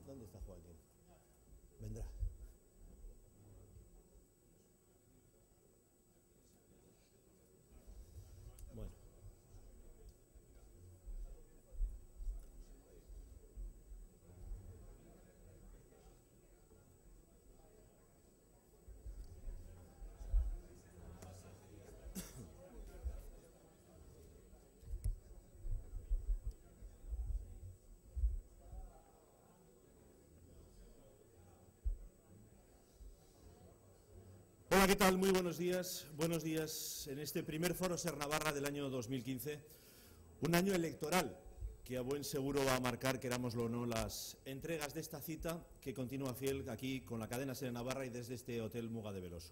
¿Dónde está Joaquín? Vendrá. Bueno. Hola, ¿qué tal? Muy buenos días. Buenos días en este primer Foro Ser Navarra del año 2015, un año electoral que a buen seguro va a marcar, querámoslo o no, las entregas de esta cita que continúa fiel aquí con la cadena Ser Navarra y desde este Hotel Muga de Veloso.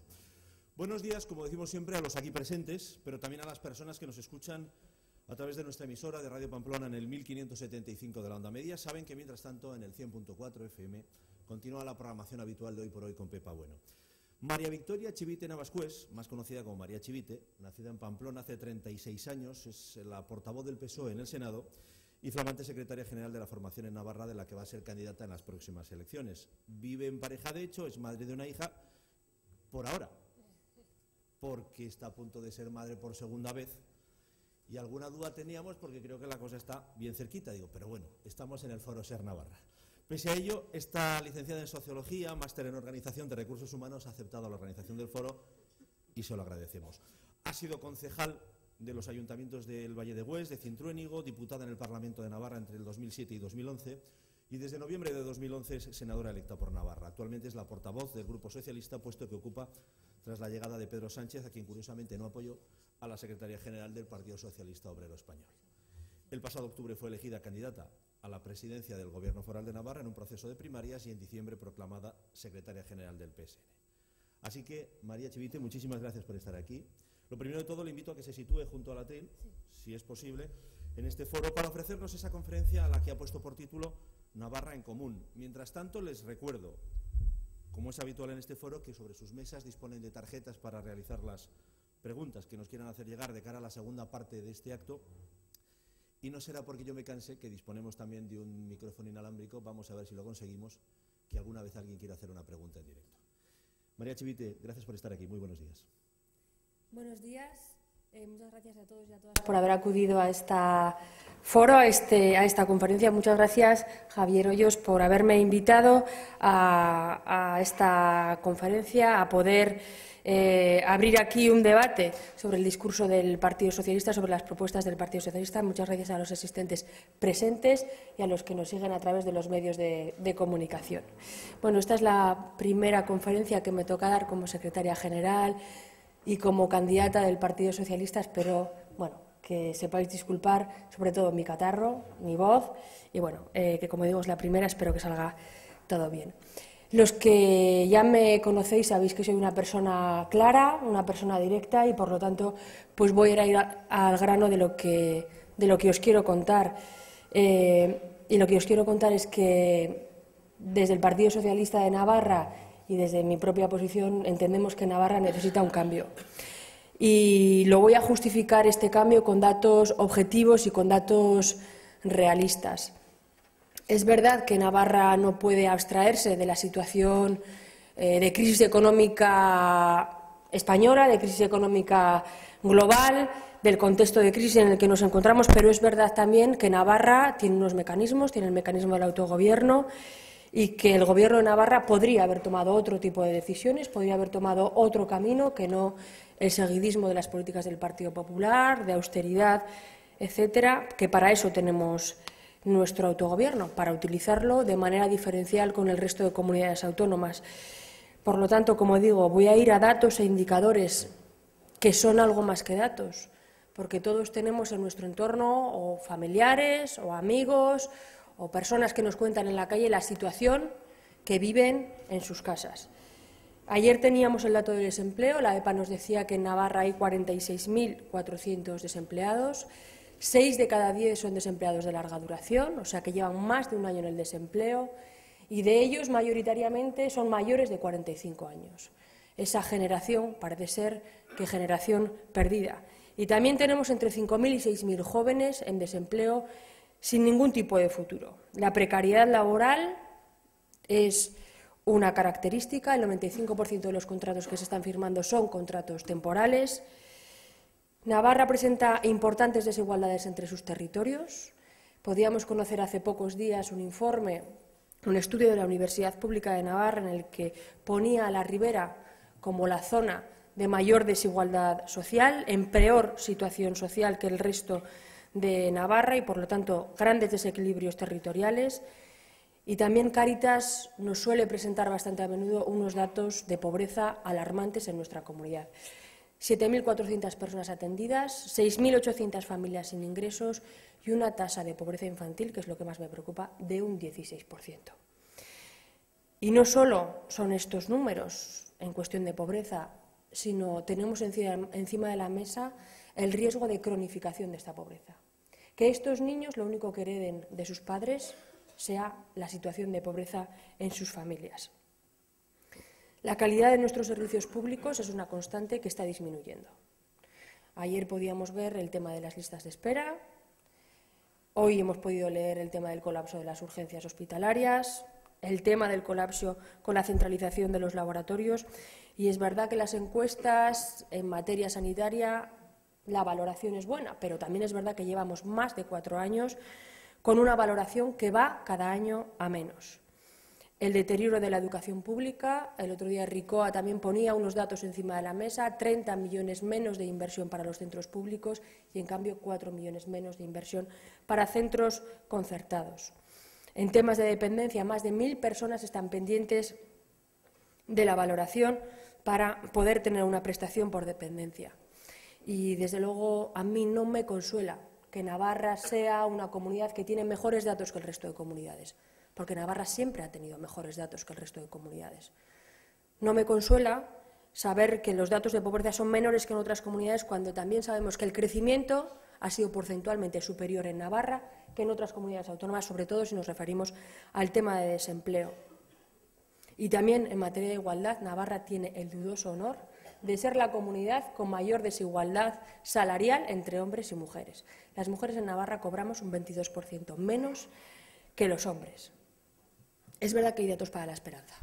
Buenos días, como decimos siempre, a los aquí presentes, pero también a las personas que nos escuchan a través de nuestra emisora de Radio Pamplona en el 1575 de la onda media. Saben que mientras tanto en el 100.4 FM continúa la programación habitual de Hoy por Hoy con Pepa Bueno. María Victoria Chivite Navascués, más conocida como María Chivite, nacida en Pamplona hace 36 años, es la portavoz del PSOE en el Senado y flamante secretaria general de la formación en Navarra, de la que va a ser candidata en las próximas elecciones. Vive en pareja, de hecho, es madre de una hija, por ahora, porque está a punto de ser madre por segunda vez. Y alguna duda teníamos porque creo que la cosa está bien cerquita, digo, pero bueno, estamos en el Foro Ser Navarra. Pese a ello, esta licenciada en Sociología, máster en Organización de Recursos Humanos, ha aceptado la organización del foro y se lo agradecemos. Ha sido concejal de los ayuntamientos del Valle de Hues, de Cintruénigo, diputada en el Parlamento de Navarra entre el 2007 y 2011 y desde noviembre de 2011 es senadora electa por Navarra. Actualmente es la portavoz del Grupo Socialista, puesto que ocupa tras la llegada de Pedro Sánchez, a quien curiosamente no apoyó, a la Secretaría General del Partido Socialista Obrero Español. El pasado octubre fue elegida candidata a la presidencia del Gobierno Foral de Navarra en un proceso de primarias y en diciembre proclamada secretaria general del PSN. Así que, María Chivite, muchísimas gracias por estar aquí. Lo primero de todo, le invito a que se sitúe junto al atril, si es posible, en este foro para ofrecernos esa conferencia a la que ha puesto por título Navarra en Común. Mientras tanto, les recuerdo, como es habitual en este foro, que sobre sus mesas disponen de tarjetas para realizar las preguntas que nos quieran hacer llegar de cara a la segunda parte de este acto. Y no será porque yo me canse, que disponemos también de un micrófono inalámbrico. Vamos a ver si lo conseguimos, que alguna vez alguien quiera hacer una pregunta en directo. María Chivite, gracias por estar aquí. Muy buenos días. Buenos días. Muchas gracias a todos y a todas por haber acudido a esta foro, a esta conferencia. Muchas gracias, Javier Hoyos, por haberme invitado a esta conferencia, a poder abrir aquí un debate sobre el discurso del Partido Socialista, sobre las propuestas del Partido Socialista. Muchas gracias a los asistentes presentes y a los que nos siguen a través de los medios de comunicación. Bueno, esta es la primera conferencia que me toca dar como secretaria general y como candidata del Partido Socialista. Espero, bueno, que sepáis disculpar, sobre todo mi catarro, mi voz, y bueno, que como digo es la primera, espero que salga todo bien. Los que ya me conocéis sabéis que soy una persona clara, una persona directa y por lo tanto pues voy a ir al grano de lo que os quiero contar. Y lo que os quiero contar es que desde el Partido Socialista de Navarra y desde mi propia posición entendemos que Navarra necesita un cambio. Y lo voy a justificar este cambio con datos objetivos y con datos realistas. Es verdad que Navarra no puede abstraerse de la situación de crisis económica española, de crisis económica global, del contexto de crisis en el que nos encontramos, pero es verdad también que Navarra tiene unos mecanismos, tiene el mecanismo del autogobierno y que el Gobierno de Navarra podría haber tomado otro tipo de decisiones, podría haber tomado otro camino que no el seguidismo de las políticas del Partido Popular, de austeridad, etcétera, que para eso tenemos nuestro autogobierno, para utilizarlo de manera diferencial con el resto de comunidades autónomas. Por lo tanto, como digo, voy a ir a datos e indicadores que son algo más que datos, porque todos tenemos en nuestro entorno o familiares o amigos o personas que nos cuentan en la calle la situación que viven en sus casas. Ayer teníamos el dato del desempleo, la EPA nos decía que en Navarra hay 46.400 desempleados, 6 de cada 10 son desempleados de larga duración, o sea que llevan más de un año en el desempleo, y de ellos mayoritariamente son mayores de 45 años. Esa generación parece ser que generación perdida. Y también tenemos entre 5.000 y 6.000 jóvenes en desempleo sin ningún tipo de futuro. La precariedad laboral es una característica. El 95% de los contratos que se están firmando son contratos temporales. Navarra presenta importantes desigualdades entre sus territorios. Podíamos conocer hace pocos días un informe, un estudio de la Universidad Pública de Navarra en el que ponía a la Ribera como la zona de mayor desigualdad social, en peor situación social que el resto de Navarra y, por lo tanto, grandes desequilibrios territoriales. Y también Cáritas nos suele presentar bastante a menudo unos datos de pobreza alarmantes en nuestra comunidad. 7.400 personas atendidas, 6.800 familias sin ingresos y una tasa de pobreza infantil, que es lo que más me preocupa, de un 16%. Y no solo son estos números en cuestión de pobreza, sino tenemos encima de la mesa el riesgo de cronificación de esta pobreza. Que estos niños lo único que hereden de sus padres sea la situación de pobreza en sus familias. La calidad de nuestros servicios públicos es una constante que está disminuyendo. Ayer podíamos ver el tema de las listas de espera, hoy hemos podido leer el tema del colapso de las urgencias hospitalarias, el tema del colapso con la centralización de los laboratorios, y es verdad que las encuestas en materia sanitaria, la valoración es buena, pero también es verdad que llevamos más de 4 años con una valoración que va cada año a menos. El deterioro de la educación pública, el otro día Ricoa también ponía unos datos encima de la mesa, 30 millones menos de inversión para los centros públicos y, en cambio, 4 millones menos de inversión para centros concertados. En temas de dependencia, más de 1.000 personas están pendientes de la valoración para poder tener una prestación por dependencia. Y, desde luego, a mí no me consuela que Navarra sea una comunidad que tiene mejores datos que el resto de comunidades, porque Navarra siempre ha tenido mejores datos que el resto de comunidades. No me consuela saber que los datos de pobreza son menores que en otras comunidades, cuando también sabemos que el crecimiento ha sido porcentualmente superior en Navarra que en otras comunidades autónomas, sobre todo si nos referimos al tema de desempleo. Y también, en materia de igualdad, Navarra tiene el dudoso honor de ser la comunidad con mayor desigualdad salarial entre hombres y mujeres. Las mujeres en Navarra cobramos un 22% menos que los hombres. Es verdad que hay datos para la esperanza.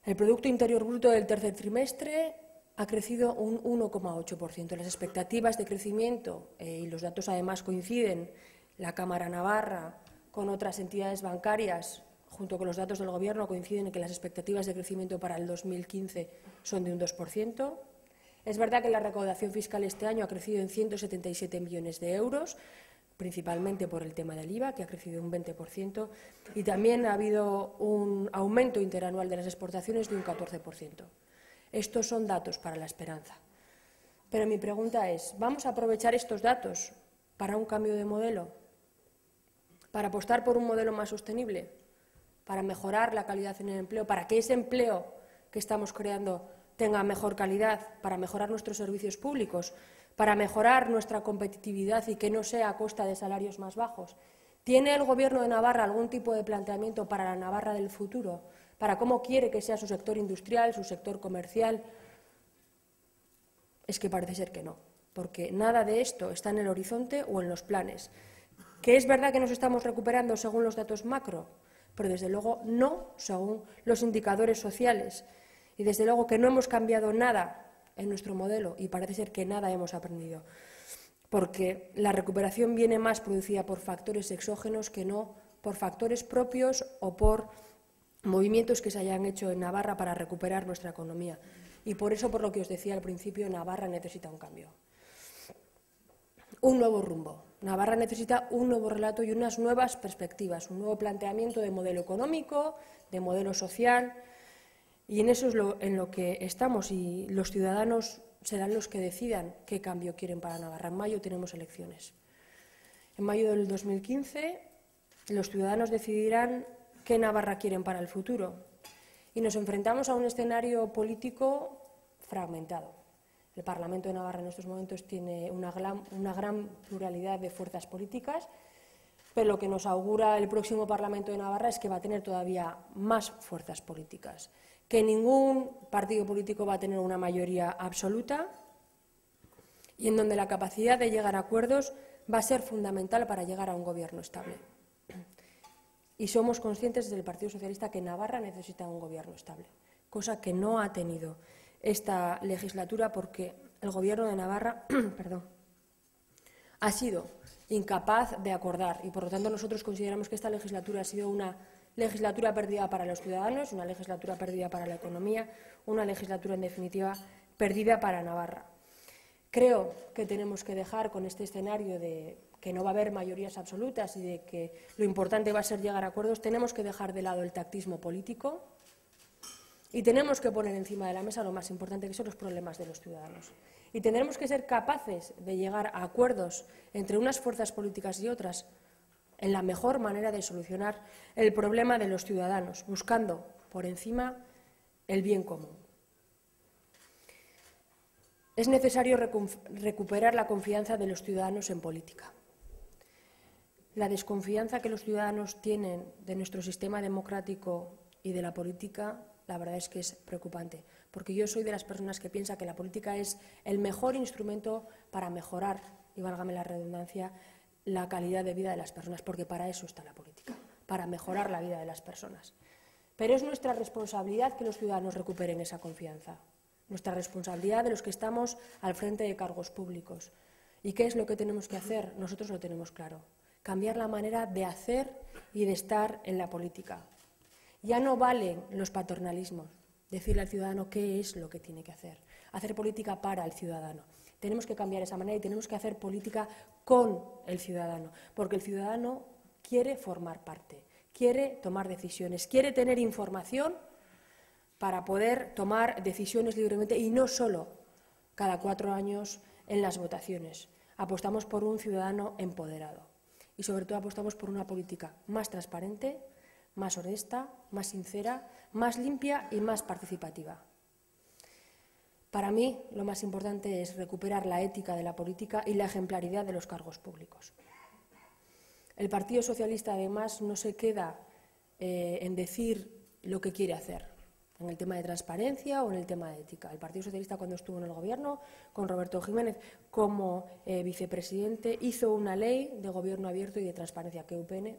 El Producto Interior Bruto del tercer trimestre ha crecido un 1,8%. Las expectativas de crecimiento, y los datos además coinciden, la Cámara Navarra con otras entidades bancarias, junto con los datos del Gobierno, coinciden en que las expectativas de crecimiento para el 2015 son de un 2%. Es verdad que la recaudación fiscal este año ha crecido en 177 millones de euros, principalmente por el tema del IVA, que ha crecido un 20%, y también ha habido un aumento interanual de las exportaciones de un 14%. Estos son datos para la esperanza. Pero mi pregunta es, ¿vamos a aprovechar estos datos para un cambio de modelo? ¿Para apostar por un modelo más sostenible? ¿Para mejorar la calidad en el empleo? ¿Para que ese empleo que estamos creando tenga mejor calidad? ¿Para mejorar nuestros servicios públicos? ¿Para mejorar nuestra competitividad y que no sea a costa de salarios más bajos? ¿Tiene el Gobierno de Navarra algún tipo de planteamiento para la Navarra del futuro? ¿Para cómo quiere que sea su sector industrial, su sector comercial? Es que parece ser que no, porque nada de esto está en el horizonte o en los planes. Que es verdad que nos estamos recuperando según los datos macro, pero desde luego no según los indicadores sociales. Y desde luego que no hemos cambiado nada en nuestro modelo y parece ser que nada hemos aprendido, porque la recuperación viene más producida por factores exógenos que no por factores propios o por movimientos que se hayan hecho en Navarra para recuperar nuestra economía. Y por eso, por lo que os decía al principio, Navarra necesita un cambio, un nuevo rumbo. Navarra necesita un nuevo relato y unas nuevas perspectivas, un nuevo planteamiento de modelo económico, de modelo social, y en eso es en lo que estamos, y los ciudadanos serán los que decidan qué cambio quieren para Navarra. En mayo tenemos elecciones. En mayo del 2015 los ciudadanos decidirán qué Navarra quieren para el futuro, y nos enfrentamos a un escenario político fragmentado. El Parlamento de Navarra en estos momentos tiene una gran pluralidad de fuerzas políticas, pero lo que nos augura el próximo Parlamento de Navarra es que va a tener todavía más fuerzas políticas, que ningún partido político va a tener una mayoría absoluta y en donde la capacidad de llegar a acuerdos va a ser fundamental para llegar a un gobierno estable. y somos conscientes desde el Partido Socialista que Navarra necesita un gobierno estable, cosa que no ha tenido esta legislatura porque el Gobierno de Navarra ha sido incapaz de acordar y, por lo tanto, nosotros consideramos que esta legislatura ha sido una legislatura perdida para los ciudadanos, una legislatura perdida para la economía, una legislatura, en definitiva, perdida para Navarra. Creo que tenemos que dejar con este escenario de que no va a haber mayorías absolutas y de que lo importante va a ser llegar a acuerdos, tenemos que dejar de lado el tactismo político y tenemos que poner encima de la mesa lo más importante, que son los problemas de los ciudadanos. Y tendremos que ser capaces de llegar a acuerdos entre unas fuerzas políticas y otras en la mejor manera de solucionar el problema de los ciudadanos, buscando por encima el bien común. Es necesario recuperar la confianza de los ciudadanos en política. La desconfianza que los ciudadanos tienen de nuestro sistema democrático y de la política, la verdad es que es preocupante, porque yo soy de las personas que piensa que la política es el mejor instrumento para mejorar, y válgame la redundancia, la calidad de vida de las personas, porque para eso está la política, para mejorar la vida de las personas. Pero es nuestra responsabilidad que los ciudadanos recuperen esa confianza, nuestra responsabilidad de los que estamos al frente de cargos públicos. ¿Y qué es lo que tenemos que hacer? Nosotros lo tenemos claro, cambiar la manera de hacer y de estar en la política. Ya no valen los paternalismos, decirle al ciudadano qué es lo que tiene que hacer política para el ciudadano. Tenemos que cambiar esa manera y tenemos que hacer política con el ciudadano, porque el ciudadano quiere formar parte, quiere tomar decisiones, quiere tener información para poder tomar decisiones libremente y no solo cada 4 años en las votaciones. Apostamos por un ciudadano empoderado y sobre todo apostamos por una política más transparente, más honesta, más sincera, más limpia y más participativa. Para mí, lo más importante es recuperar la ética de la política y la ejemplaridad de los cargos públicos. El Partido Socialista, además, no se queda en decir lo que quiere hacer en el tema de transparencia o en el tema de ética. El Partido Socialista, cuando estuvo en el Gobierno, con Roberto Jiménez como vicepresidente, hizo una ley de gobierno abierto y de transparencia que UPN,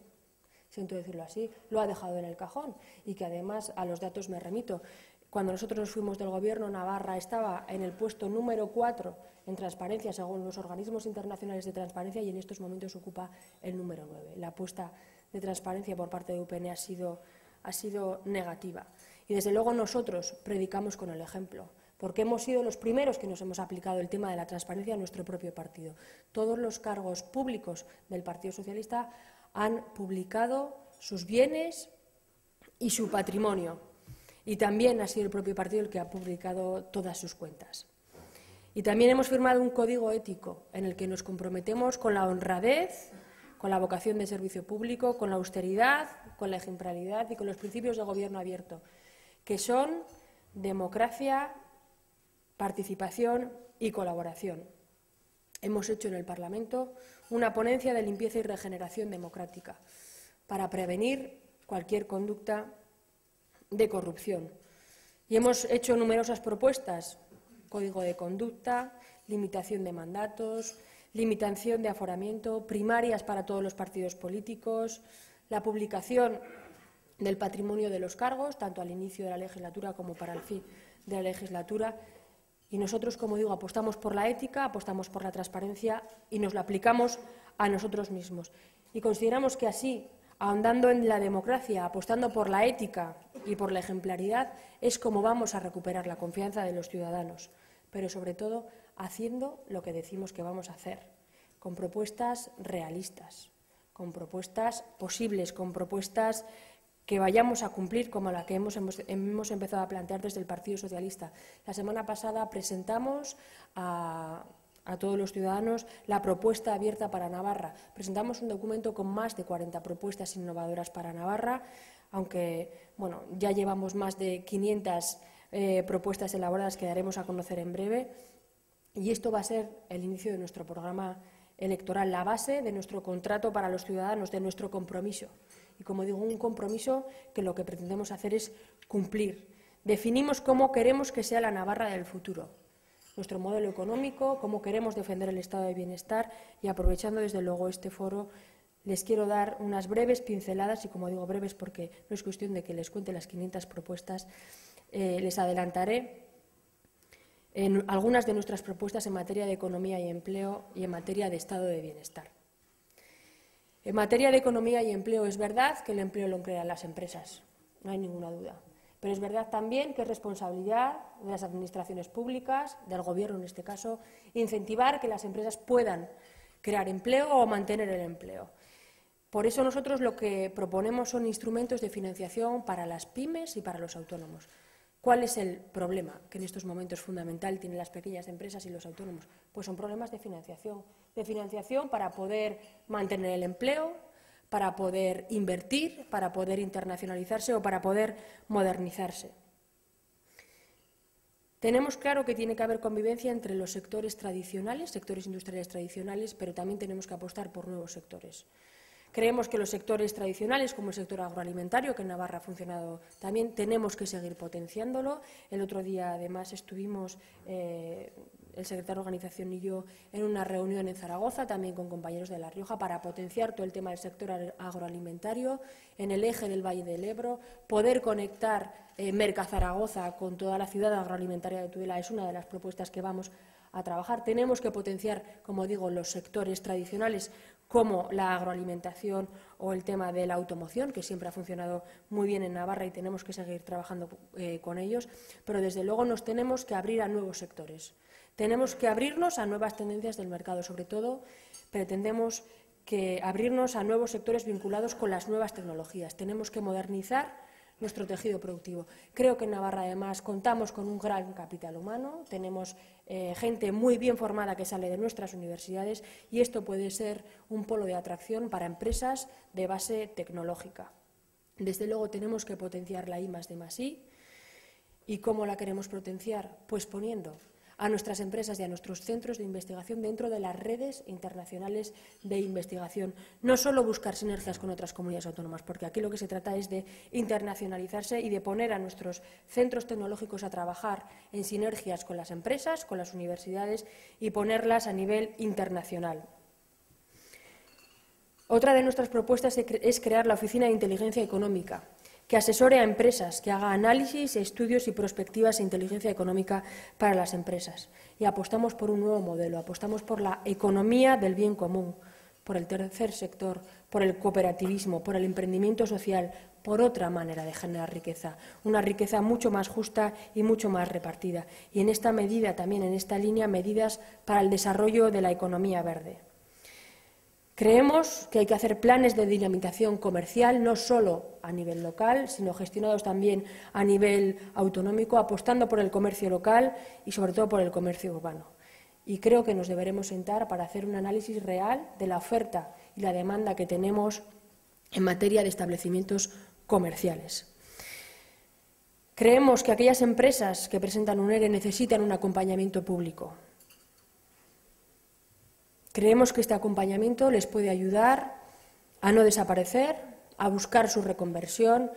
siento decirlo así, lo ha dejado en el cajón y que además a los datos me remito. Cuando nosotros nos fuimos del Gobierno, Navarra estaba en el puesto número 4 en transparencia según los organismos internacionales de transparencia y en estos momentos ocupa el número 9. La apuesta de transparencia por parte de UPN ha sido negativa. Y desde luego nosotros predicamos con el ejemplo, porque hemos sido los primeros que nos hemos aplicado el tema de la transparencia en nuestro propio partido. Todos los cargos públicos del Partido Socialista han publicado sus bienes y su patrimonio. Y también ha sido el propio partido el que ha publicado todas sus cuentas. Y también hemos firmado un código ético en el que nos comprometemos con la honradez, con la vocación de servicio público, con la austeridad, con la ejemplaridad y con los principios de gobierno abierto, que son democracia, participación y colaboración. Hemos hecho en el Parlamento una ponencia de limpieza y regeneración democrática para prevenir cualquier conducta de corrupción. Y hemos hecho numerosas propuestas, código de conducta, limitación de mandatos, limitación de aforamiento, primarias para todos los partidos políticos, la publicación del patrimonio de los cargos, tanto al inicio de la legislatura como para el fin de la legislatura. Y nosotros, como digo, apostamos por la ética, apostamos por la transparencia y nos la aplicamos a nosotros mismos. Y consideramos que así, ahondando en la democracia, apostando por la ética y por la ejemplaridad, es como vamos a recuperar la confianza de los ciudadanos, pero sobre todo haciendo lo que decimos que vamos a hacer, con propuestas realistas, con propuestas posibles, con propuestas que vayamos a cumplir como la que hemos empezado a plantear desde el Partido Socialista. La semana pasada presentamos a todos los ciudadanos la propuesta abierta para Navarra. Presentamos un documento con más de 40 propuestas innovadoras para Navarra, aunque bueno, ya llevamos más de 500 propuestas elaboradas que daremos a conocer en breve. Y esto va a ser el inicio de nuestro programa electoral, la base de nuestro contrato para los ciudadanos, de nuestro compromiso. Y, como digo, un compromiso que lo que pretendemos hacer es cumplir. Definimos cómo queremos que sea la Navarra del futuro, nuestro modelo económico, cómo queremos defender el estado de bienestar y, aprovechando desde luego este foro, les quiero dar unas breves pinceladas, y como digo breves porque no es cuestión de que les cuente las 500 propuestas, les adelantaré en algunas de nuestras propuestas en materia de economía y empleo y en materia de estado de bienestar. En materia de economía y empleo es verdad que el empleo lo crean las empresas, no hay ninguna duda. Pero es verdad también que es responsabilidad de las administraciones públicas, del Gobierno en este caso, incentivar que las empresas puedan crear empleo o mantener el empleo. Por eso nosotros lo que proponemos son instrumentos de financiación para las pymes y para los autónomos. ¿Cuál es el problema que en estos momentos fundamental tienen las pequeñas empresas y los autónomos? Pues son problemas de financiación para poder mantener el empleo, para poder invertir, para poder internacionalizarse o para poder modernizarse. Tenemos claro que tiene que haber convivencia entre los sectores tradicionales, sectores industriales tradicionales, pero también tenemos que apostar por nuevos sectores. Creemos que los sectores tradicionales, como el sector agroalimentario, que en Navarra ha funcionado también, tenemos que seguir potenciándolo. El otro día, además, estuvimos, el secretario de Organización y yo, en una reunión en Zaragoza, también con compañeros de La Rioja, para potenciar todo el tema del sector agroalimentario en el eje del Valle del Ebro. Poder conectar Merca-Zaragoza con toda la ciudad agroalimentaria de Tudela es una de las propuestas que vamos a trabajar. Tenemos que potenciar, como digo, los sectores tradicionales como la agroalimentación o el tema de la automoción, que siempre ha funcionado muy bien en Navarra y tenemos que seguir trabajando con ellos, pero desde luego nos tenemos que abrir a nuevos sectores. Tenemos que abrirnos a nuevas tendencias del mercado, sobre todo pretendemos que abrirnos a nuevos sectores vinculados con las nuevas tecnologías. Tenemos que modernizar nuestro tejido productivo. Creo que en Navarra, además, contamos con un gran capital humano, tenemos gente muy bien formada que sale de nuestras universidades y esto puede ser un polo de atracción para empresas de base tecnológica. Desde luego tenemos que potenciar la I+D+I. ¿Y cómo la queremos potenciar? Pues poniendo a nuestras empresas y a nuestros centros de investigación dentro de las redes internacionales de investigación. No solo buscar sinergias con otras comunidades autónomas, porque aquí lo que se trata es de internacionalizarse y de poner a nuestros centros tecnológicos a trabajar en sinergias con las empresas, con las universidades y ponerlas a nivel internacional. Otra de nuestras propuestas es crear la Oficina de Inteligencia Económica, que asesore a empresas, que haga análisis, estudios y prospectivas de inteligencia económica para las empresas. Y apostamos por un nuevo modelo, apostamos por la economía del bien común, por el tercer sector, por el cooperativismo, por el emprendimiento social, por otra manera de generar riqueza, una riqueza mucho más justa y mucho más repartida. Y en esta medida, también en esta línea, medidas para el desarrollo de la economía verde. Creemos que hay que hacer planes de dinamización comercial, no solo a nivel local, sino gestionados también a nivel autonómico, apostando por el comercio local y, sobre todo, por el comercio urbano. Y creo que nos deberemos sentar para hacer un análisis real de la oferta y la demanda que tenemos en materia de establecimientos comerciales. Creemos que aquellas empresas que presentan un ERE necesitan un acompañamiento público. Creemos que este acompañamiento les puede ayudar a no desaparecer, a buscar su reconversión,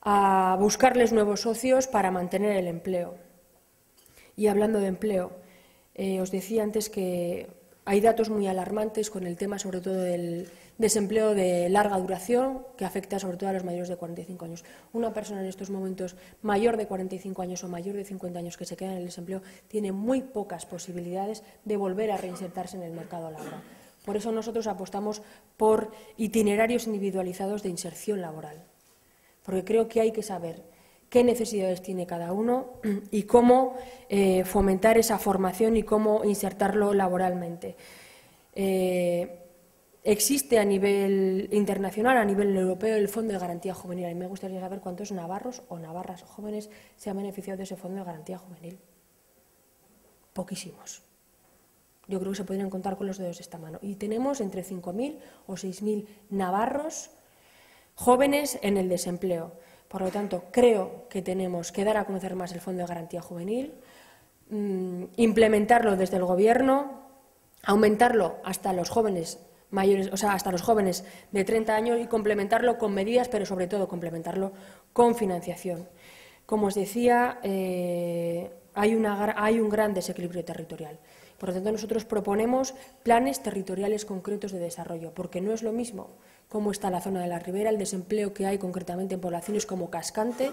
a buscarles nuevos socios para mantener el empleo. Y hablando de empleo, os decía antes que hay datos muy alarmantes con el tema, sobre todo, del desempleo de larga duración, que afecta sobre todo a los mayores de 45 años. Una persona en estos momentos mayor de 45 años o mayor de 50 años que se queda en el desempleo tiene muy pocas posibilidades de volver a reinsertarse en el mercado laboral. Por eso nosotros apostamos por itinerarios individualizados de inserción laboral, porque creo que hay que saber qué necesidades tiene cada uno y cómo fomentar esa formación y cómo insertarlo laboralmente. Existe a nivel internacional, a nivel europeo, el Fondo de Garantía Juvenil. Y me gustaría saber cuántos navarros o navarras jóvenes se han beneficiado de ese Fondo de Garantía Juvenil. Poquísimos. Yo creo que se podrían contar con los dedos de esta mano. Y tenemos entre 5.000 o 6.000 navarros jóvenes en el desempleo. Por lo tanto, creo que tenemos que dar a conocer más el Fondo de Garantía Juvenil, implementarlo desde el Gobierno, aumentarlo hasta los jóvenes mayores, o sea, hasta los jóvenes de 30 años y complementarlo con medidas, pero sobre todo complementarlo con financiación. Como os decía, hay un gran desequilibrio territorial. Por lo tanto, nosotros proponemos planes territoriales concretos de desarrollo, porque no es lo mismo cómo está la zona de la ribera, el desempleo que hay concretamente en poblaciones como Cascante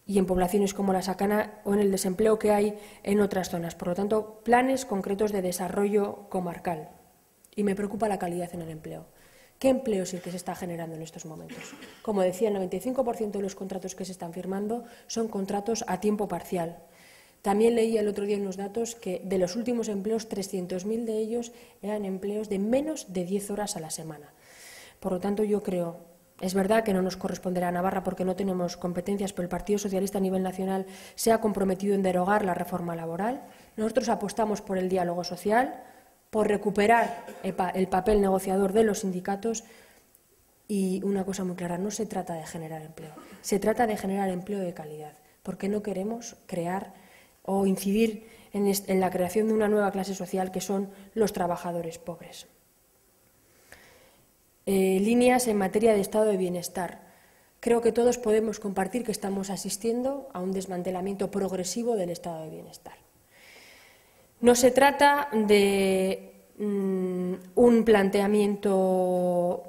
y en poblaciones como La Sacana, o en el desempleo que hay en otras zonas. Por lo tanto, planes concretos de desarrollo comarcal. Y me preocupa la calidad en el empleo. ¿Qué empleo es el que se está generando en estos momentos? Como decía, el 95% de los contratos que se están firmando son contratos a tiempo parcial. También leía el otro día unos datos que de los últimos empleos, 300.000 de ellos eran empleos de menos de 10 horas a la semana. Por lo tanto, yo creo, es verdad que no nos corresponderá a Navarra porque no tenemos competencias, pero el Partido Socialista a nivel nacional se ha comprometido en derogar la reforma laboral. Nosotros apostamos por el diálogo social, por recuperar el papel negociador de los sindicatos y una cosa muy clara, no se trata de generar empleo, se trata de generar empleo de calidad, porque no queremos crear o incidir en la creación de una nueva clase social que son los trabajadores pobres. Líneas en materia de estado de bienestar. Creo que todos podemos compartir que estamos asistiendo a un desmantelamiento progresivo del estado de bienestar. No se trata de un planteamiento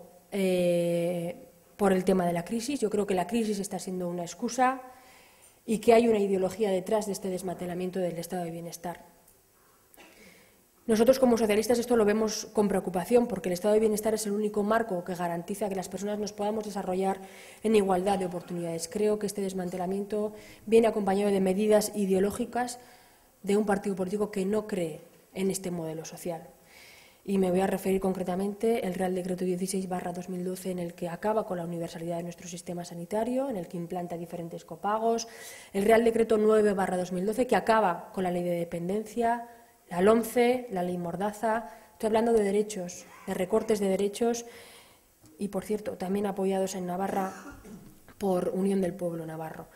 por el tema de la crisis. Yo creo que la crisis está siendo una excusa y que hay una ideología detrás de este desmantelamiento del estado de bienestar. Nosotros, como socialistas, esto lo vemos con preocupación porque el estado de bienestar es el único marco que garantiza que las personas nos podamos desarrollar en igualdad de oportunidades. Creo que este desmantelamiento viene acompañado de medidas ideológicas de un partido político que no cree en este modelo social. Y me voy a referir concretamente al Real Decreto 16/2012, en el que acaba con la universalidad de nuestro sistema sanitario, en el que implanta diferentes copagos, el Real Decreto 9/2012, que acaba con la ley de dependencia, la LOMCE, la ley Mordaza. Estoy hablando de derechos, de recortes de derechos y, por cierto, también apoyados en Navarra por Unión del Pueblo Navarro.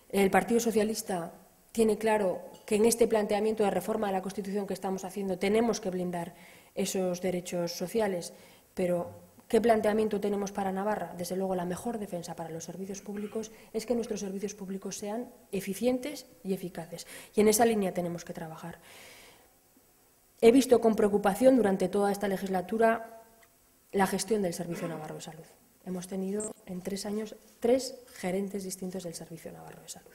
El Partido Socialista tiene claro que en este planteamiento de reforma de la Constitución que estamos haciendo tenemos que blindar esos derechos sociales, pero ¿qué planteamiento tenemos para Navarra? Desde luego, la mejor defensa para los servicios públicos es que nuestros servicios públicos sean eficientes y eficaces, y en esa línea tenemos que trabajar. He visto con preocupación durante toda esta legislatura la gestión del Servicio Navarro de Salud. Hemos tenido en 3 años 3 gerentes distintos del Servicio Navarro de Salud.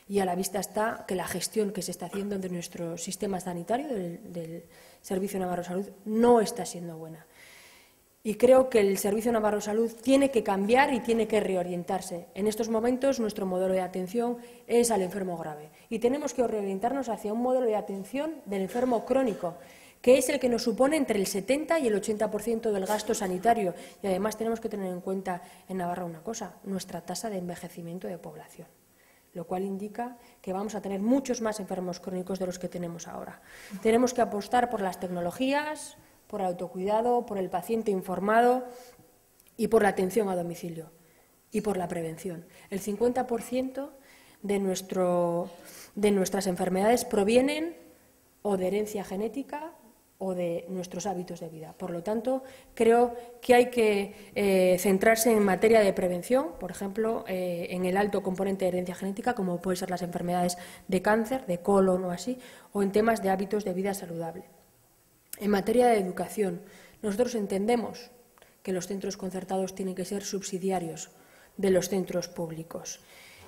Y a la vista está que la gestión que se está haciendo de nuestro sistema sanitario, del Servicio Navarro de Salud, no está siendo buena. Y creo que el Servicio Navarro de Salud tiene que cambiar y tiene que reorientarse. En estos momentos nuestro modelo de atención es al enfermo grave y tenemos que reorientarnos hacia un modelo de atención del enfermo crónico, que es el que nos supone entre el 70 y el 80% del gasto sanitario. Y además tenemos que tener en cuenta en Navarra una cosa, nuestra tasa de envejecimiento de población, lo cual indica que vamos a tener muchos más enfermos crónicos de los que tenemos ahora. Tenemos que apostar por las tecnologías, por el autocuidado, por el paciente informado y por la atención a domicilio y por la prevención. El 50% de nuestras enfermedades provienen o de herencia genética o de nuestros hábitos de vida. Por lo tanto, creo que hay que centrarse en materia de prevención, por ejemplo, en el alto componente de herencia genética, como pueden ser las enfermedades de cáncer, de colon o así, o en temas de hábitos de vida saludable. En materia de educación, nosotros entendemos que los centros concertados tienen que ser subsidiarios de los centros públicos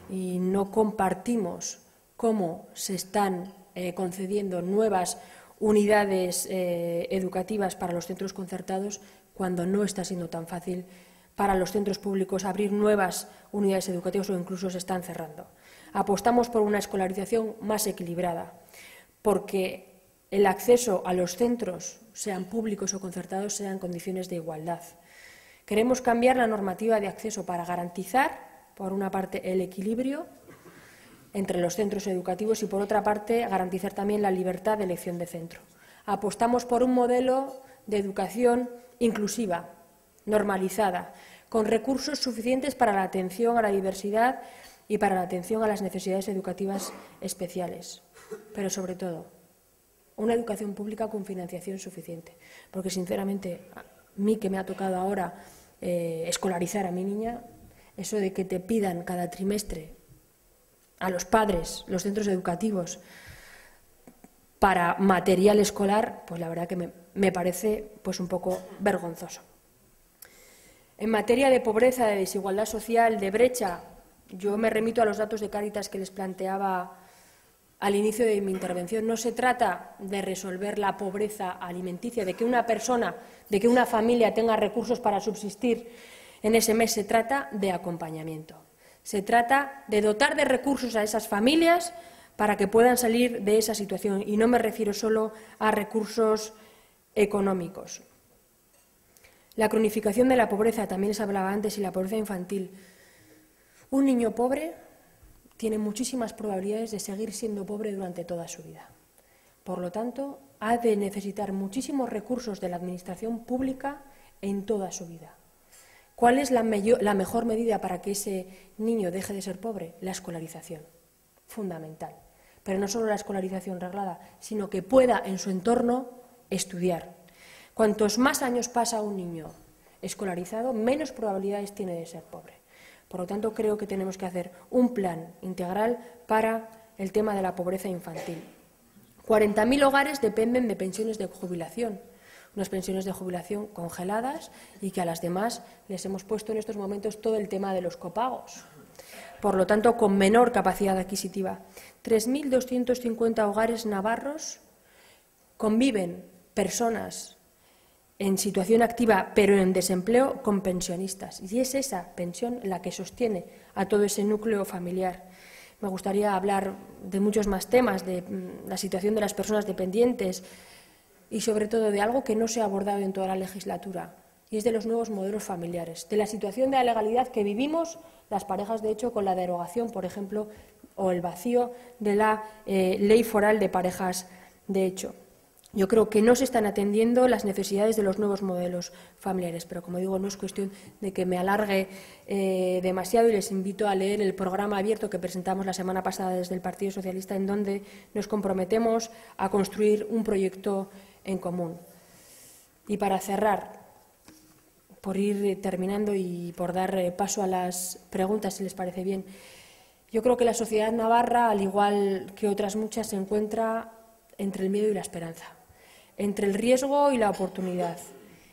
y no compartimos cómo se están concediendo nuevas unidades educativas para los centros concertados cuando no está siendo tan fácil para los centros públicos abrir nuevas unidades educativas o incluso se están cerrando. Apostamos por una escolarización más equilibrada, porque el acceso a los centros, sean públicos o concertados, sea en condiciones de igualdad. Queremos cambiar la normativa de acceso para garantizar, por una parte, el equilibrio entre los centros educativos y, por otra parte, garantizar también la libertad de elección de centro. Apostamos por un modelo de educación inclusiva, normalizada, con recursos suficientes para la atención a la diversidad y para la atención a las necesidades educativas especiales, pero sobre todo una educación pública con financiación suficiente, porque sinceramente a mí que me ha tocado ahora escolarizar a mi niña, eso de que te pidan cada trimestre a los padres, los centros educativos, para material escolar, pues la verdad que me parece pues un poco vergonzoso. En materia de pobreza, de desigualdad social, de brecha, yo me remito a los datos de Cáritas que les planteaba al inicio de mi intervención. No se trata de resolver la pobreza alimenticia, de que una persona, de que una familia tenga recursos para subsistir en ese mes, se trata de acompañamiento. Se trata de dotar de recursos a esas familias para que puedan salir de esa situación, y no me refiero solo a recursos económicos. La cronificación de la pobreza, también se hablaba antes, y la pobreza infantil. Un niño pobre tiene muchísimas probabilidades de seguir siendo pobre durante toda su vida. Por lo tanto, ha de necesitar muchísimos recursos de la administración pública en toda su vida. ¿Cuál es la mejor medida para que ese niño deje de ser pobre? La escolarización, fundamental. Pero no solo la escolarización reglada, sino que pueda en su entorno estudiar. Cuantos más años pasa un niño escolarizado, menos probabilidades tiene de ser pobre. Por lo tanto, creo que tenemos que hacer un plan integral para el tema de la pobreza infantil. 40.000 hogares dependen de pensiones de jubilación, unas pensiones de jubilación congeladas, y que a las demás les hemos puesto en estos momentos todo el tema de los copagos. Por lo tanto, con menor capacidad adquisitiva. 3.250 hogares navarros conviven personas en situación activa, pero en desempleo, con pensionistas. Y es esa pensión la que sostiene a todo ese núcleo familiar. Me gustaría hablar de muchos más temas, de la situación de las personas dependientes y, sobre todo, de algo que no se ha abordado en toda la legislatura, y es de los nuevos modelos familiares, de la situación de la legalidad que vivimos las parejas de hecho con la derogación, por ejemplo, o el vacío de la ley foral de parejas de hecho. Yo creo que no se están atendiendo las necesidades de los nuevos modelos familiares, pero, como digo, no es cuestión de que me alargue demasiado, y les invito a leer el programa abierto que presentamos la semana pasada desde el Partido Socialista, en donde nos comprometemos a construir un proyecto en común. Y para cerrar, por ir terminando y por dar paso a las preguntas, si les parece bien, yo creo que la sociedad navarra, al igual que otras muchas, se encuentra entre el miedo y la esperanza, entre el riesgo y la oportunidad.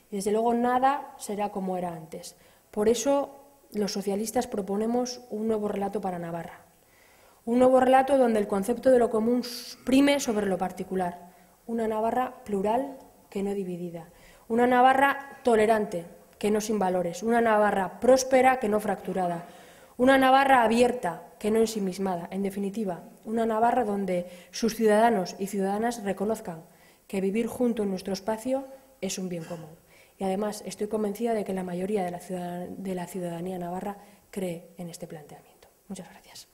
Y, desde luego, nada será como era antes. Por eso, los socialistas proponemos un nuevo relato para Navarra. Un nuevo relato donde el concepto de lo común prime sobre lo particular. Una Navarra plural, que no dividida. Una Navarra tolerante, que no sin valores. Una Navarra próspera, que no fracturada. Una Navarra abierta, que no ensimismada. En definitiva, una Navarra donde sus ciudadanos y ciudadanas reconozcan que vivir junto en nuestro espacio es un bien común. Y, además, estoy convencida de que la mayoría de la ciudadanía navarra cree en este planteamiento. Muchas gracias.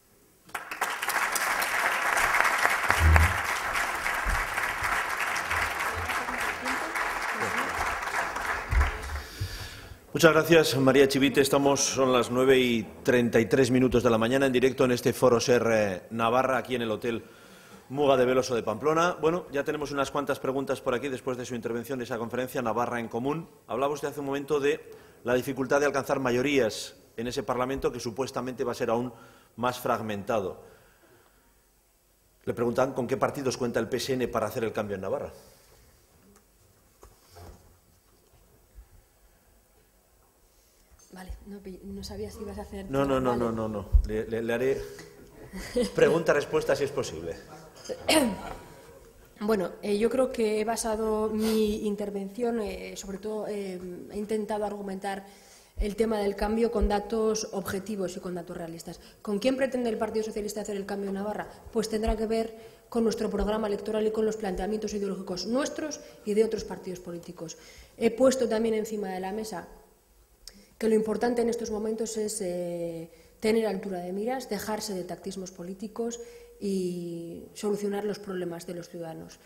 Muchas gracias, María Chivite. Son las 9:33 de la mañana, en directo en este Foro Ser Navarra, aquí en el Hotel Muga de Veloso de Pamplona. Bueno, ya tenemos unas cuantas preguntas por aquí después de su intervención de esa conferencia Navarra en Común. Hablaba usted hace un momento de la dificultad de alcanzar mayorías en ese Parlamento, que supuestamente va a ser aún más fragmentado. Le preguntan con qué partidos cuenta el PSN para hacer el cambio en Navarra. Vale, no sabía si ibas a hacer... No. Le haré pregunta-respuesta si es posible. Bueno, yo creo que he basado mi intervención, sobre todo he intentado argumentar el tema del cambio con datos objetivos y con datos realistas. ¿Con quién pretende el Partido Socialista hacer el cambio en Navarra? Pues tendrá que ver con nuestro programa electoral y con los planteamientos ideológicos nuestros y de otros partidos políticos. He puesto también encima de la mesa que lo importante en estos momentos es tener altura de miras, dejarse de tactismos políticos y solucionar los problemas de los ciudadanos.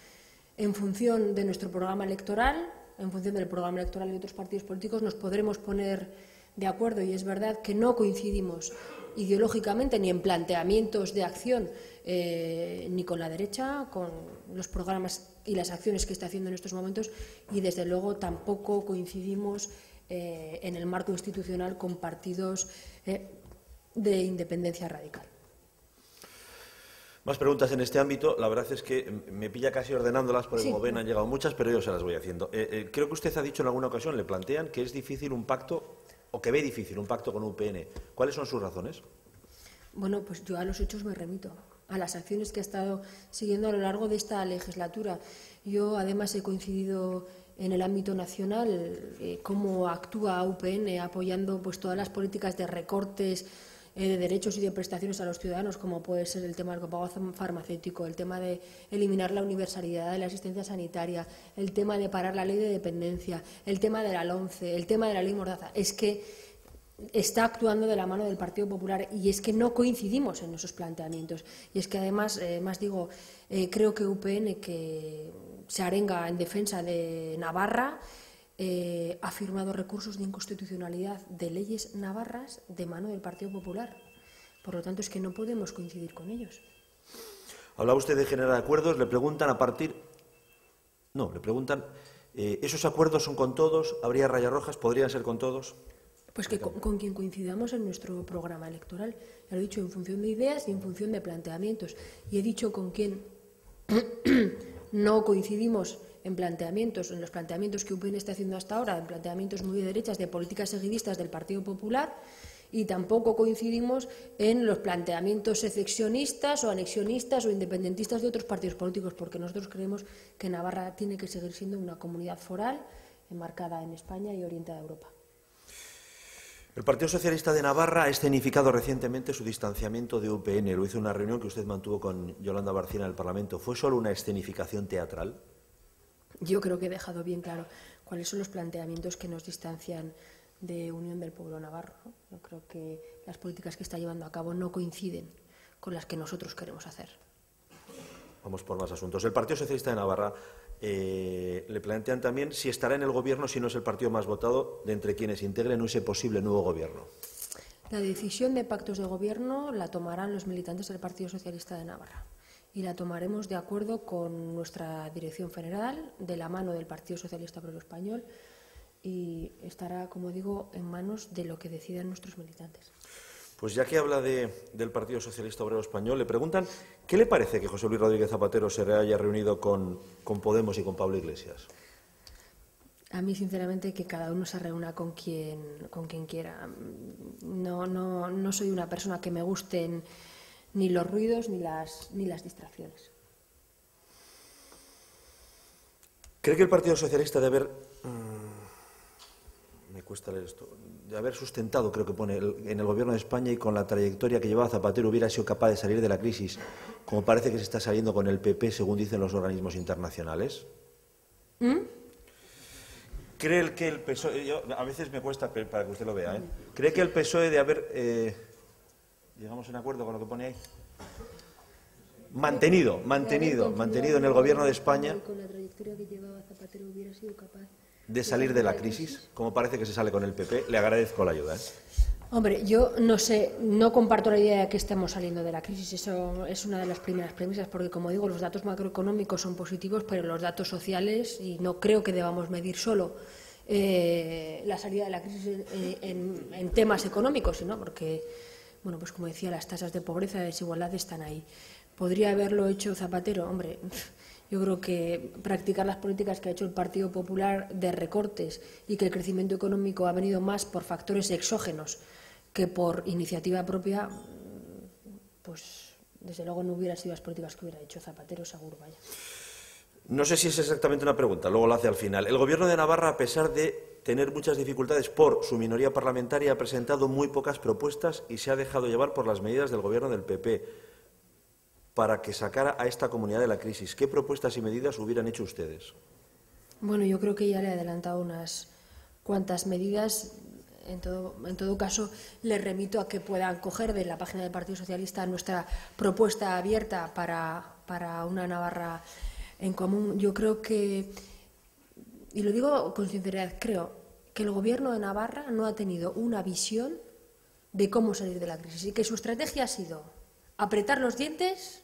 En función de nuestro programa electoral, en función del programa electoral de otros partidos políticos, nos podremos poner de acuerdo, y es verdad que no coincidimos ideológicamente ni en planteamientos de acción, ni con la derecha, con los programas y las acciones que está haciendo en estos momentos, y desde luego tampoco coincidimos en el marco institucional con partidos de independencia radical. Más preguntas en este ámbito. La verdad es que me pilla casi ordenándolas, porque Sí. como ven han llegado muchas, pero yo se las voy haciendo. Creo que usted ha dicho en alguna ocasión, le plantean que es difícil un pacto, o que ve difícil un pacto con UPN. ¿Cuáles son sus razones? Bueno, pues yo a los hechos me remito, a las acciones que ha estado siguiendo a lo largo de esta legislatura. Yo, además, he coincidido en el ámbito nacional cómo actúa UPN apoyando pues todas las políticas de recortes de derechos y de prestaciones a los ciudadanos, como puede ser el tema del copago farmacéutico, el tema de eliminar la universalidad de la asistencia sanitaria, el tema de parar la ley de dependencia, el tema de la LOMCE, el tema de la ley Mordaza. Es que está actuando de la mano del Partido Popular y es que no coincidimos en esos planteamientos. Y es que además, creo que UPN, que se arenga en defensa de Navarra, ha firmado recursos de inconstitucionalidad de leyes navarras de mano del Partido Popular. Por lo tanto, es que no podemos coincidir con ellos. Hablaba usted de generar acuerdos, le preguntan ¿esos acuerdos son con todos? ¿Habría rayas rojas? ¿Podrían ser con todos? Pues que con quien coincidamos en nuestro programa electoral. Ya lo he dicho, en función de ideas y en función de planteamientos. Y he dicho con quien no coincidimos en los planteamientos que UPN está haciendo hasta ahora, en planteamientos muy de derechas, de políticas seguidistas del Partido Popular, y tampoco coincidimos en los planteamientos secesionistas o anexionistas o independentistas de otros partidos políticos, porque nosotros creemos que Navarra tiene que seguir siendo una comunidad foral enmarcada en España y orientada a Europa. El Partido Socialista de Navarra ha escenificado recientemente su distanciamiento de UPN. Lo hizo en una reunión que usted mantuvo con Yolanda Barcina en el Parlamento. ¿Fue solo una escenificación teatral? Yo creo que he dejado bien claro cuáles son los planteamientos que nos distancian de Unión del Pueblo Navarro, ¿no? Yo creo que las políticas que está llevando a cabo no coinciden con las que nosotros queremos hacer. Vamos por más asuntos. El Partido Socialista de Navarra le plantean también si estará en el Gobierno, si no es el partido más votado de entre quienes integren ese posible nuevo Gobierno. La decisión de pactos de Gobierno la tomarán los militantes del Partido Socialista de Navarra y la tomaremos de acuerdo con nuestra dirección general, de la mano del Partido Socialista Obrero Español, y estará, como digo, en manos de lo que decidan nuestros militantes. Pues ya que habla del Partido Socialista Obrero Español, le preguntan ¿qué le parece que José Luis Rodríguez Zapatero se haya reunido con Podemos y con Pablo Iglesias? A mí, sinceramente, que cada uno se reúna con quien quiera. No soy una persona que me gusten ni los ruidos ni las distracciones. ¿Cree que el Partido Socialista de haber sustentado, creo que pone, en el Gobierno de España y con la trayectoria que llevaba Zapatero, hubiera sido capaz de salir de la crisis, como parece que se está saliendo con el PP, según dicen los organismos internacionales? ¿Cree que el PSOE, a veces me cuesta para que usted lo vea, ¿cree que el PSOE de haber, llegamos a un acuerdo con lo que pone ahí, mantenido en el Gobierno de España, con la trayectoria que llevaba Zapatero, hubiera sido capaz de salir de la crisis, como parece que se sale con el PP? Le agradezco la ayuda. Hombre, yo no sé, no comparto la idea de que estemos saliendo de la crisis. Eso es una de las primeras premisas, porque, como digo, los datos macroeconómicos son positivos, pero los datos sociales, y no creo que debamos medir solo la salida de la crisis en temas económicos, sino porque, bueno, pues como decía, las tasas de pobreza y desigualdad están ahí. ¿Podría haberlo hecho Zapatero? Hombre, yo creo que practicar las políticas que ha hecho el Partido Popular de recortes y que el crecimiento económico ha venido más por factores exógenos que por iniciativa propia, pues desde luego no hubiera sido las políticas que hubiera hecho Zapatero, seguro, vaya. No sé si es exactamente una pregunta, luego lo hace al final. El Gobierno de Navarra, a pesar de tener muchas dificultades por su minoría parlamentaria, ha presentado muy pocas propuestas y se ha dejado llevar por las medidas del Gobierno del PP para que sacara a esta comunidad de la crisis. ¿Qué propuestas y medidas hubieran hecho ustedes? Bueno, yo creo que ya le he adelantado unas cuantas medidas. En todo caso, le remito a que puedan coger de la página del Partido Socialista nuestra propuesta abierta para una Navarra en común. Yo creo que, y lo digo con sinceridad, creo que el Gobierno de Navarra no ha tenido una visión de cómo salir de la crisis y que su estrategia ha sido apretar los dientes,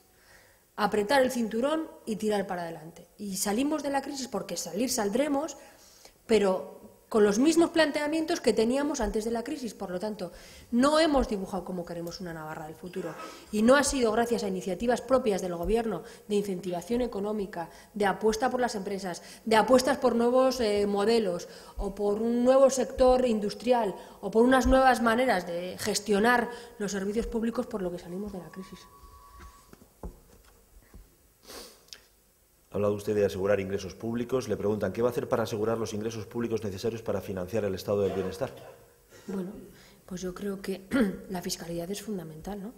apretar el cinturón y tirar para adelante. Y salimos de la crisis porque saldremos, pero con los mismos planteamientos que teníamos antes de la crisis. Por lo tanto, no hemos dibujado como queremos una Navarra del futuro. Y no ha sido gracias a iniciativas propias del Gobierno de incentivación económica, de apuesta por las empresas, de apuestas por nuevos modelos o por un nuevo sector industrial o por unas nuevas maneras de gestionar los servicios públicos por lo que salimos de la crisis. Ha hablado usted de asegurar ingresos públicos. Le preguntan, ¿qué va a hacer para asegurar los ingresos públicos necesarios para financiar el estado del bienestar? Bueno, pues yo creo que la fiscalidad es fundamental, ¿no?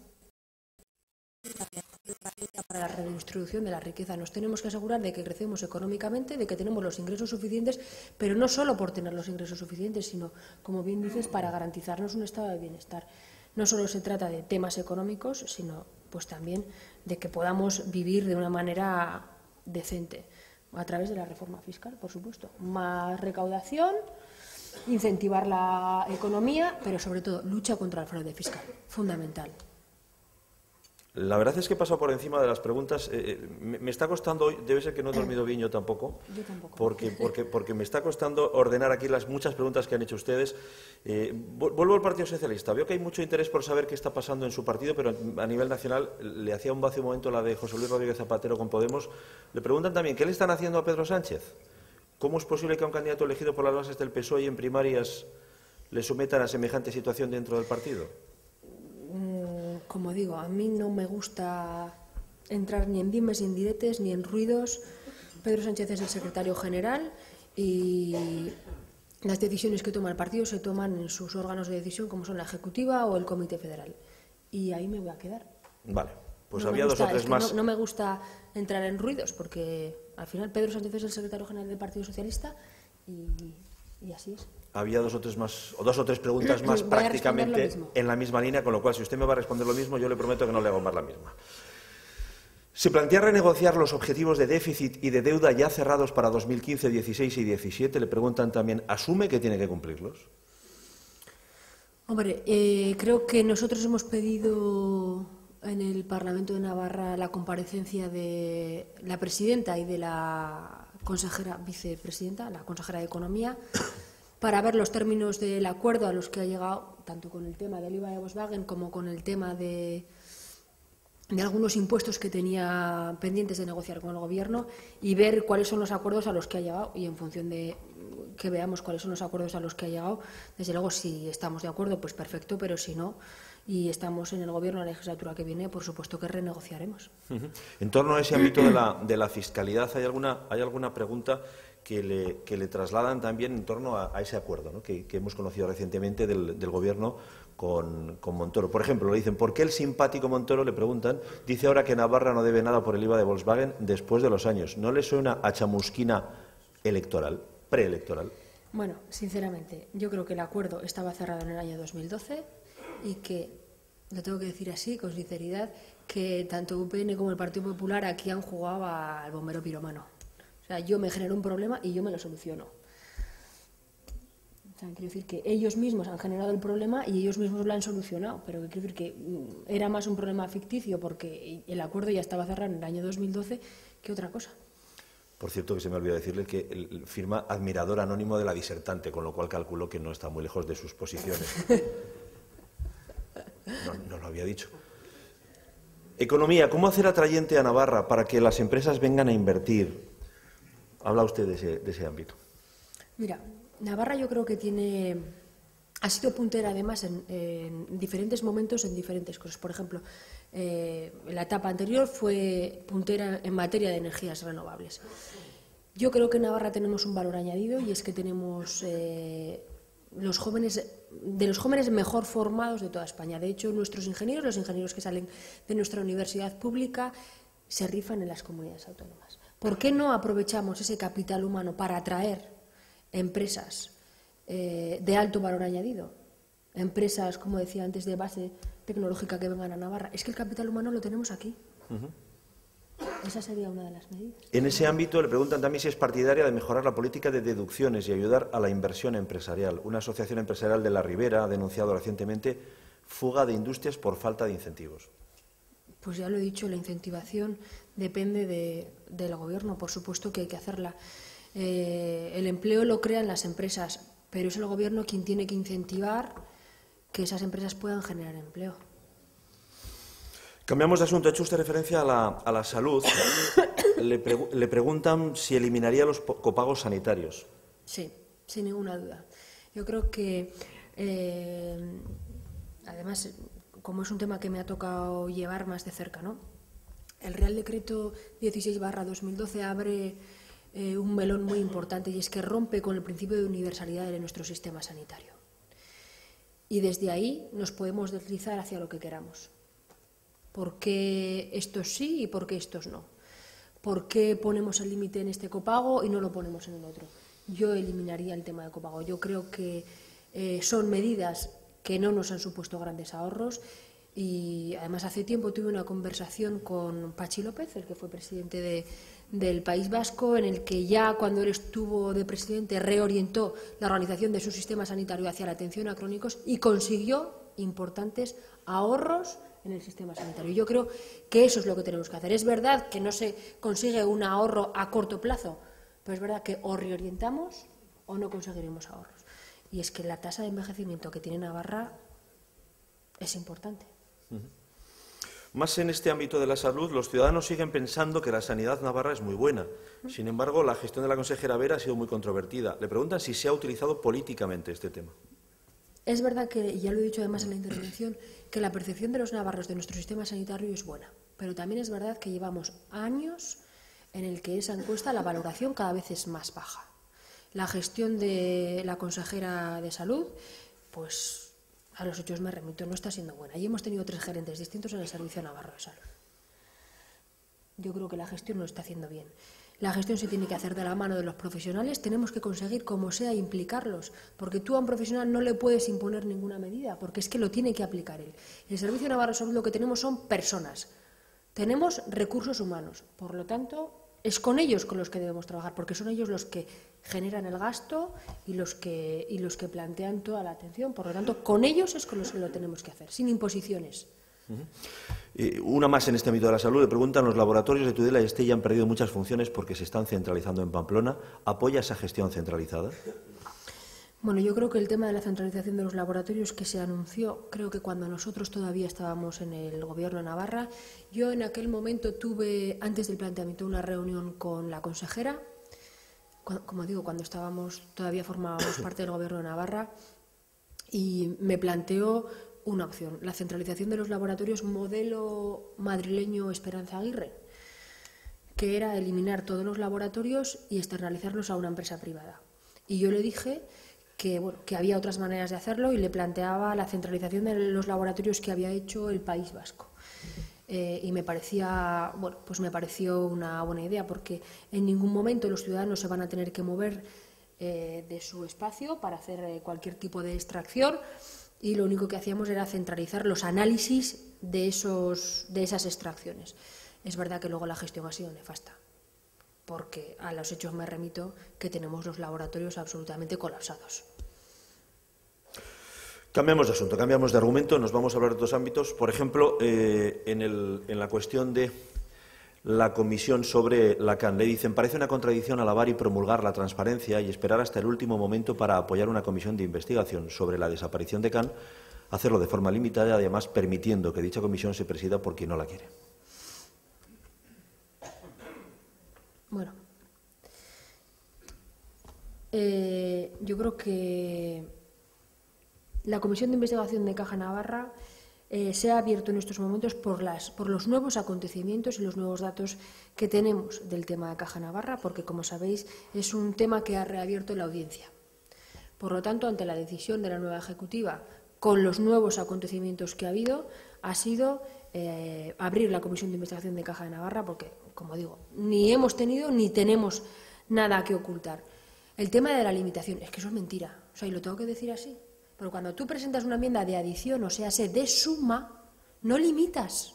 Para la redistribución de la riqueza. Nos tenemos que asegurar de que crecemos económicamente, de que tenemos los ingresos suficientes, pero no solo por tener los ingresos suficientes, sino, como bien dices, para garantizarnos un estado de bienestar. No solo se trata de temas económicos, sino pues también de que podamos vivir de una manera decente, a través de la reforma fiscal, por supuesto. Más recaudación, incentivar la economía, pero sobre todo lucha contra el fraude fiscal, fundamental. La verdad es que he pasado por encima de las preguntas. Me está costando hoy, debe ser que no he dormido bien yo tampoco. Yo tampoco. Porque me está costando ordenar aquí las muchas preguntas que han hecho ustedes. Vuelvo al Partido Socialista. Veo que hay mucho interés por saber qué está pasando en su partido, pero a nivel nacional le hacía un vacío momento la de José Luis Rodríguez Zapatero con Podemos. Le preguntan también, ¿qué le están haciendo a Pedro Sánchez? ¿Cómo es posible que a un candidato elegido por las bases del PSOE y en primarias le sometan a semejante situación dentro del partido? Como digo, a mí no me gusta entrar ni en dimes ni en diretes ni en ruidos. Pedro Sánchez es el secretario general y las decisiones que toma el partido se toman en sus órganos de decisión, como son la Ejecutiva o el Comité Federal. Y ahí me voy a quedar. Vale, pues no había dos o tres más. No me gusta entrar en ruidos porque al final Pedro Sánchez es el secretario general del Partido Socialista y así es. Había dos o tres preguntas más prácticamente en la misma línea, con lo cual, si usted me va a responder lo mismo, yo le prometo que no le hago más la misma. ¿Se plantea renegociar los objetivos de déficit y de deuda ya cerrados para 2015, 16 y 17? Le preguntan también, ¿asume que tiene que cumplirlos? Hombre, creo que nosotros hemos pedido en el Parlamento de Navarra la comparecencia de la presidenta y de la consejera vicepresidenta, la consejera de Economía, para ver los términos del acuerdo a los que ha llegado, tanto con el tema del IVA de Volkswagen como con el tema de algunos impuestos que tenía pendientes de negociar con el Gobierno, y ver cuáles son los acuerdos a los que ha llegado, y en función de que veamos cuáles son los acuerdos a los que ha llegado, desde luego si estamos de acuerdo, pues perfecto, pero si no, y estamos en el Gobierno la legislatura que viene, por supuesto que renegociaremos. En torno a ese ámbito de la fiscalidad, ¿hay alguna pregunta que le trasladan también en torno a ese acuerdo, ¿no? que hemos conocido recientemente del Gobierno con Montoro? Por ejemplo, le dicen, ¿por qué el simpático Montoro, le preguntan, dice ahora que Navarra no debe nada por el IVA de Volkswagen después de los años? ¿No le suena a chamusquina electoral, preelectoral? Bueno, sinceramente, yo creo que el acuerdo estaba cerrado en el año 2012 y que, lo tengo que decir así, con sinceridad, que tanto UPN como el Partido Popular aquí han jugado al bombero piromano. O sea, yo me genero un problema y yo me lo soluciono. O sea, quiero decir que ellos mismos han generado el problema y ellos mismos lo han solucionado, pero quiero decir que era más un problema ficticio porque el acuerdo ya estaba cerrado en el año 2012 que otra cosa. Por cierto, que se me olvidó decirle que firma admirador anónimo de la disertante, con lo cual calculo que no está muy lejos de sus posiciones. No lo había dicho. Economía, ¿cómo hacer atrayente a Navarra para que las empresas vengan a invertir? Habla usted de ese ámbito. Mira, Navarra yo creo que ha sido puntera además en diferentes momentos en diferentes cosas. Por ejemplo, la etapa anterior fue puntera en materia de energías renovables. Yo creo que en Navarra tenemos un valor añadido y es que tenemos los jóvenes mejor formados de toda España. De hecho, los ingenieros que salen de nuestra universidad pública se rifan en las comunidades autónomas. ¿Por qué no aprovechamos ese capital humano para atraer empresas de alto valor añadido? Empresas, como decía antes, de base tecnológica que vengan a Navarra. Es que el capital humano lo tenemos aquí. Esa sería una de las medidas. En ese ámbito le preguntan también si es partidaria de mejorar la política de deducciones y ayudar a la inversión empresarial. Una asociación empresarial de la Ribera ha denunciado recientemente fuga de industrias por falta de incentivos. Pues ya lo he dicho, la incentivación depende del Gobierno, por supuesto que hay que hacerla. El empleo lo crean las empresas, pero es el Gobierno quien tiene que incentivar que esas empresas puedan generar empleo. Cambiamos de asunto. Ha hecho usted referencia a la salud. Le preguntan si eliminaría los copagos sanitarios. Sí, sin ninguna duda. Yo creo que, además, como es un tema que me ha tocado llevar más de cerca, ¿no? El Real Decreto 16/2012 abre un melón muy importante, y es que rompe con el principio de universalidad de nuestro sistema sanitario. Y desde ahí nos podemos deslizar hacia lo que queramos. ¿Por qué estos sí y por qué estos no? ¿Por qué ponemos el límite en este copago y no lo ponemos en el otro? Yo eliminaría el tema de copago. Yo creo que son medidas que no nos han supuesto grandes ahorros, y además hace tiempo tuve una conversación con Patxi López, el que fue presidente del País Vasco, en el que ya cuando él estuvo de presidente reorientó la organización de su sistema sanitario hacia la atención a crónicos y consiguió importantes ahorros en el sistema sanitario. Yo creo que eso es lo que tenemos que hacer. Es verdad que no se consigue un ahorro a corto plazo, pero es verdad que o reorientamos o no conseguiremos ahorros. Y es que la tasa de envejecimiento que tiene Navarra es importante. Más en este ámbito de la salud, los ciudadanos siguen pensando que la sanidad navarra es muy buena. Sin embargo, la gestión de la consejera Vera ha sido muy controvertida. Le preguntan si se ha utilizado políticamente este tema. Es verdad que, y ya lo he dicho además en la intervención, que la percepción de los navarros de nuestro sistema sanitario es buena. Pero también es verdad que llevamos años en el que esa encuesta, la valoración cada vez es más baja. La gestión de la consejera de salud, pues a los hechos me remito, no está siendo buena. Y hemos tenido 3 gerentes distintos en el Servicio Navarro de Salud. Yo creo que la gestión no está haciendo bien. La gestión se tiene que hacer de la mano de los profesionales. Tenemos que conseguir, como sea, implicarlos, porque tú a un profesional no le puedes imponer ninguna medida, porque es que lo tiene que aplicar él. En el Servicio Navarro de Salud lo que tenemos son personas, tenemos recursos humanos, por lo tanto es con ellos con los que debemos trabajar, porque son ellos los que generan el gasto y los que plantean toda la atención. Por lo tanto, con ellos es con los que lo tenemos que hacer, sin imposiciones. Una más en este ámbito de la salud. Le preguntan, los laboratorios de Tudela y Estella han perdido muchas funciones porque se están centralizando en Pamplona. ¿Apoya esa gestión centralizada? Bueno, yo creo que el tema de la centralización de los laboratorios que se anunció, creo que cuando nosotros todavía estábamos en el Gobierno de Navarra, yo en aquel momento tuve, antes del planteamiento, una reunión con la consejera, como digo, cuando todavía formábamos parte del Gobierno de Navarra, y me planteó una opción, la centralización de los laboratorios modelo madrileño Esperanza Aguirre, que era eliminar todos los laboratorios y externalizarlos a una empresa privada. Y yo le dije que había otras maneras de hacerlo, y le planteaba la centralización de los laboratorios que había hecho el País Vasco. Y me pareció una buena idea, porque en ningún momento los ciudadanos se van a tener que mover de su espacio para hacer cualquier tipo de extracción, y lo único que hacíamos era centralizar los análisis de esas extracciones. Es verdad que luego la gestión ha sido nefasta, porque a los hechos me remito que tenemos los laboratorios absolutamente colapsados. Cambiamos de asunto, cambiamos de argumento, nos vamos a hablar de otros ámbitos. Por ejemplo, en la cuestión de la comisión sobre la CAN. Le dicen, parece una contradicción alabar y promulgar la transparencia y esperar hasta el último momento para apoyar una comisión de investigación sobre la desaparición de CAN, hacerlo de forma limitada y además permitiendo que dicha comisión se presida por quien no la quiere. Bueno, yo creo que la Comisión de Investigación de Caja Navarra se ha abierto en estos momentos por los nuevos acontecimientos y los nuevos datos que tenemos del tema de Caja Navarra, porque, como sabéis, es un tema que ha reabierto la audiencia. Por lo tanto, ante la decisión de la nueva Ejecutiva, con los nuevos acontecimientos que ha habido, ha sido abrir la Comisión de Investigación de Caja de Navarra, porque, como digo, ni hemos tenido ni tenemos nada que ocultar. El tema de la limitación, es que eso es mentira, o sea, y lo tengo que decir así. Pero cuando tú presentas una enmienda de adición, o sea, de suma, no limitas,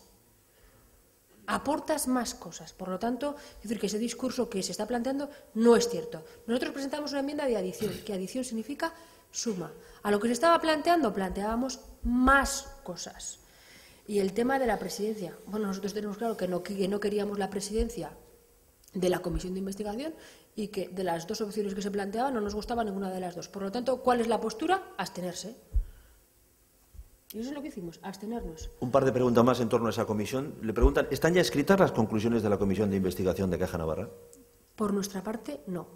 aportas más cosas. Por lo tanto, es decir, que ese discurso que se está planteando no es cierto. Nosotros presentamos una enmienda de adición, que adición significa suma. A lo que se estaba planteando, planteábamos más cosas. Y el tema de la presidencia. Bueno, nosotros tenemos claro que no queríamos la presidencia de la comisión de investigación y que de las dos opciones que se planteaban no nos gustaba ninguna de las dos. Por lo tanto, ¿cuál es la postura? Abstenerse. Y eso es lo que hicimos, abstenernos. Un par de preguntas más en torno a esa comisión. Le preguntan, ¿están ya escritas las conclusiones de la comisión de investigación de Caja Navarra? Por nuestra parte, no.